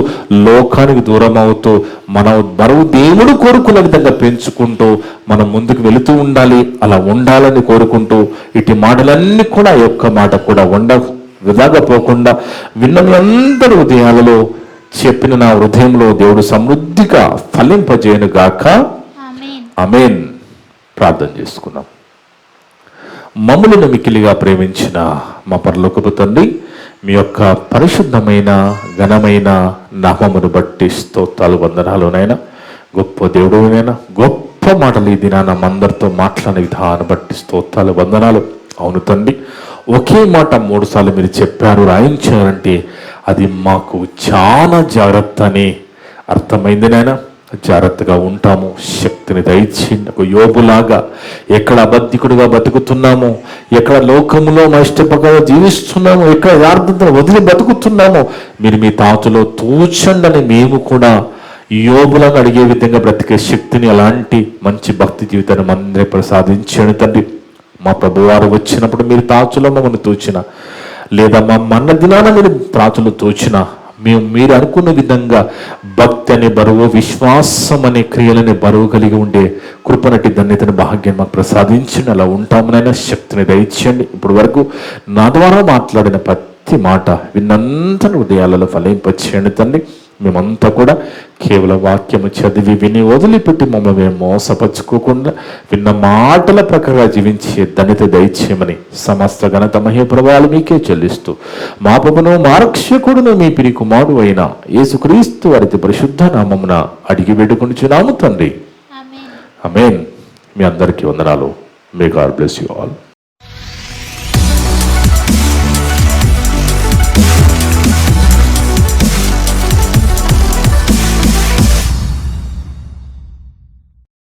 లోకానికి దూరం అవుతూ మన బరువు దేవుడు కోరుకున్న విధంగా పెంచుకుంటూ మనం ముందుకు వెళుతూ ఉండాలి. అలా ఉండాలని కోరుకుంటూ ఇటు మాటలన్నీ కూడా యొక్క మాట కూడా వృధాగా పోకుండా విన్న మీ అందరి హృదయాలలో చెప్పిన నా హృదయంలో దేవుడు సమృద్ధిగా ఫలింపజేయను గాక. ఆమేన్. ప్రార్థన చేసుకున్నాం. మమ్ములను మిక్కిలిగా ప్రేమించిన మా పరలోకపు తండ్రి, మీ యొక్క పరిశుద్ధమైన ఘనమైన నామమును బట్టి స్తోత్రాలు, వందనాలు నాయనా. గొప్ప దేవుడు నాయనా, గొప్ప మాటలు ఈ దినాన అందరితో మాట్లాడిన విధానం బట్టి స్తోత్రాలు, వందనాలు. అవును తండ్రి, ఒకే మాట 3 సార్లు మీరు చెప్పారు, రాయించారంటే అది మాకు చాలా జాగ్రత్త అని అర్థమైంది నాయన. జాగ్రత్తగా ఉంటాము, శక్తిని దయచేయండి. ఒక యోబులాగా ఎక్కడ అబద్ధికుడిగా బతుకుతున్నామో, ఎక్కడ లోకములో మా ఇష్టపకంగా జీవిస్తున్నామో, ఎక్కడ యథార్థతను వదిలి బతుకుతున్నామో మీరు మీ తాతులో తూచండి. మేము కూడా యోబులాగా అడిగే విధంగా బ్రతికే శక్తిని, అలాంటి మంచి భక్తి జీవితాన్ని మందరే ప్రసాదించండి తండ్రి. మా ప్రభువారు వచ్చినప్పుడు మీరు తాచులో మమ్మల్ని తోచిన, లేదా మా మన్న దినాన మీరు తాచులు తోచిన, మీరు అనుకున్న విధంగా భక్తి అనే బరువు, విశ్వాసం అనే క్రియలని బరువు కలిగి ఉండే కృపనటి ధన్యతని భాగ్యం మాకు ప్రసాదించండి. అలా ఉంటామనైనా శక్తిని దయచేయండి. ఇప్పటి వరకు నా ద్వారా మాట్లాడిన ప్రతి మాట విన్నంత హృదయాలలో ఫలింపచేయండి తండ్రి. మేమంతా కూడా కేవలం వాక్యము చదివి విని వదిలిపెట్టి మమ్మల్ని మేము మోసపరుచుకోకుండా విన్న మాటల ప్రకారంగా జీవించే ధన్యత దయచేయమని సమస్త ఘనత మహిమ ప్రభావాలు మీకే చెల్లిస్తూ మా ప్రభువును మా రక్షకుడును మీ పిరి కుమారుడు అయిన యేసుక్రీస్తు వారి పరిశుద్ధ నామమున అడిగి వేడుకొనుచున్నాము తండ్రి. ఆమేన్. మీ అందరికీ వందనాలు. May God bless you all.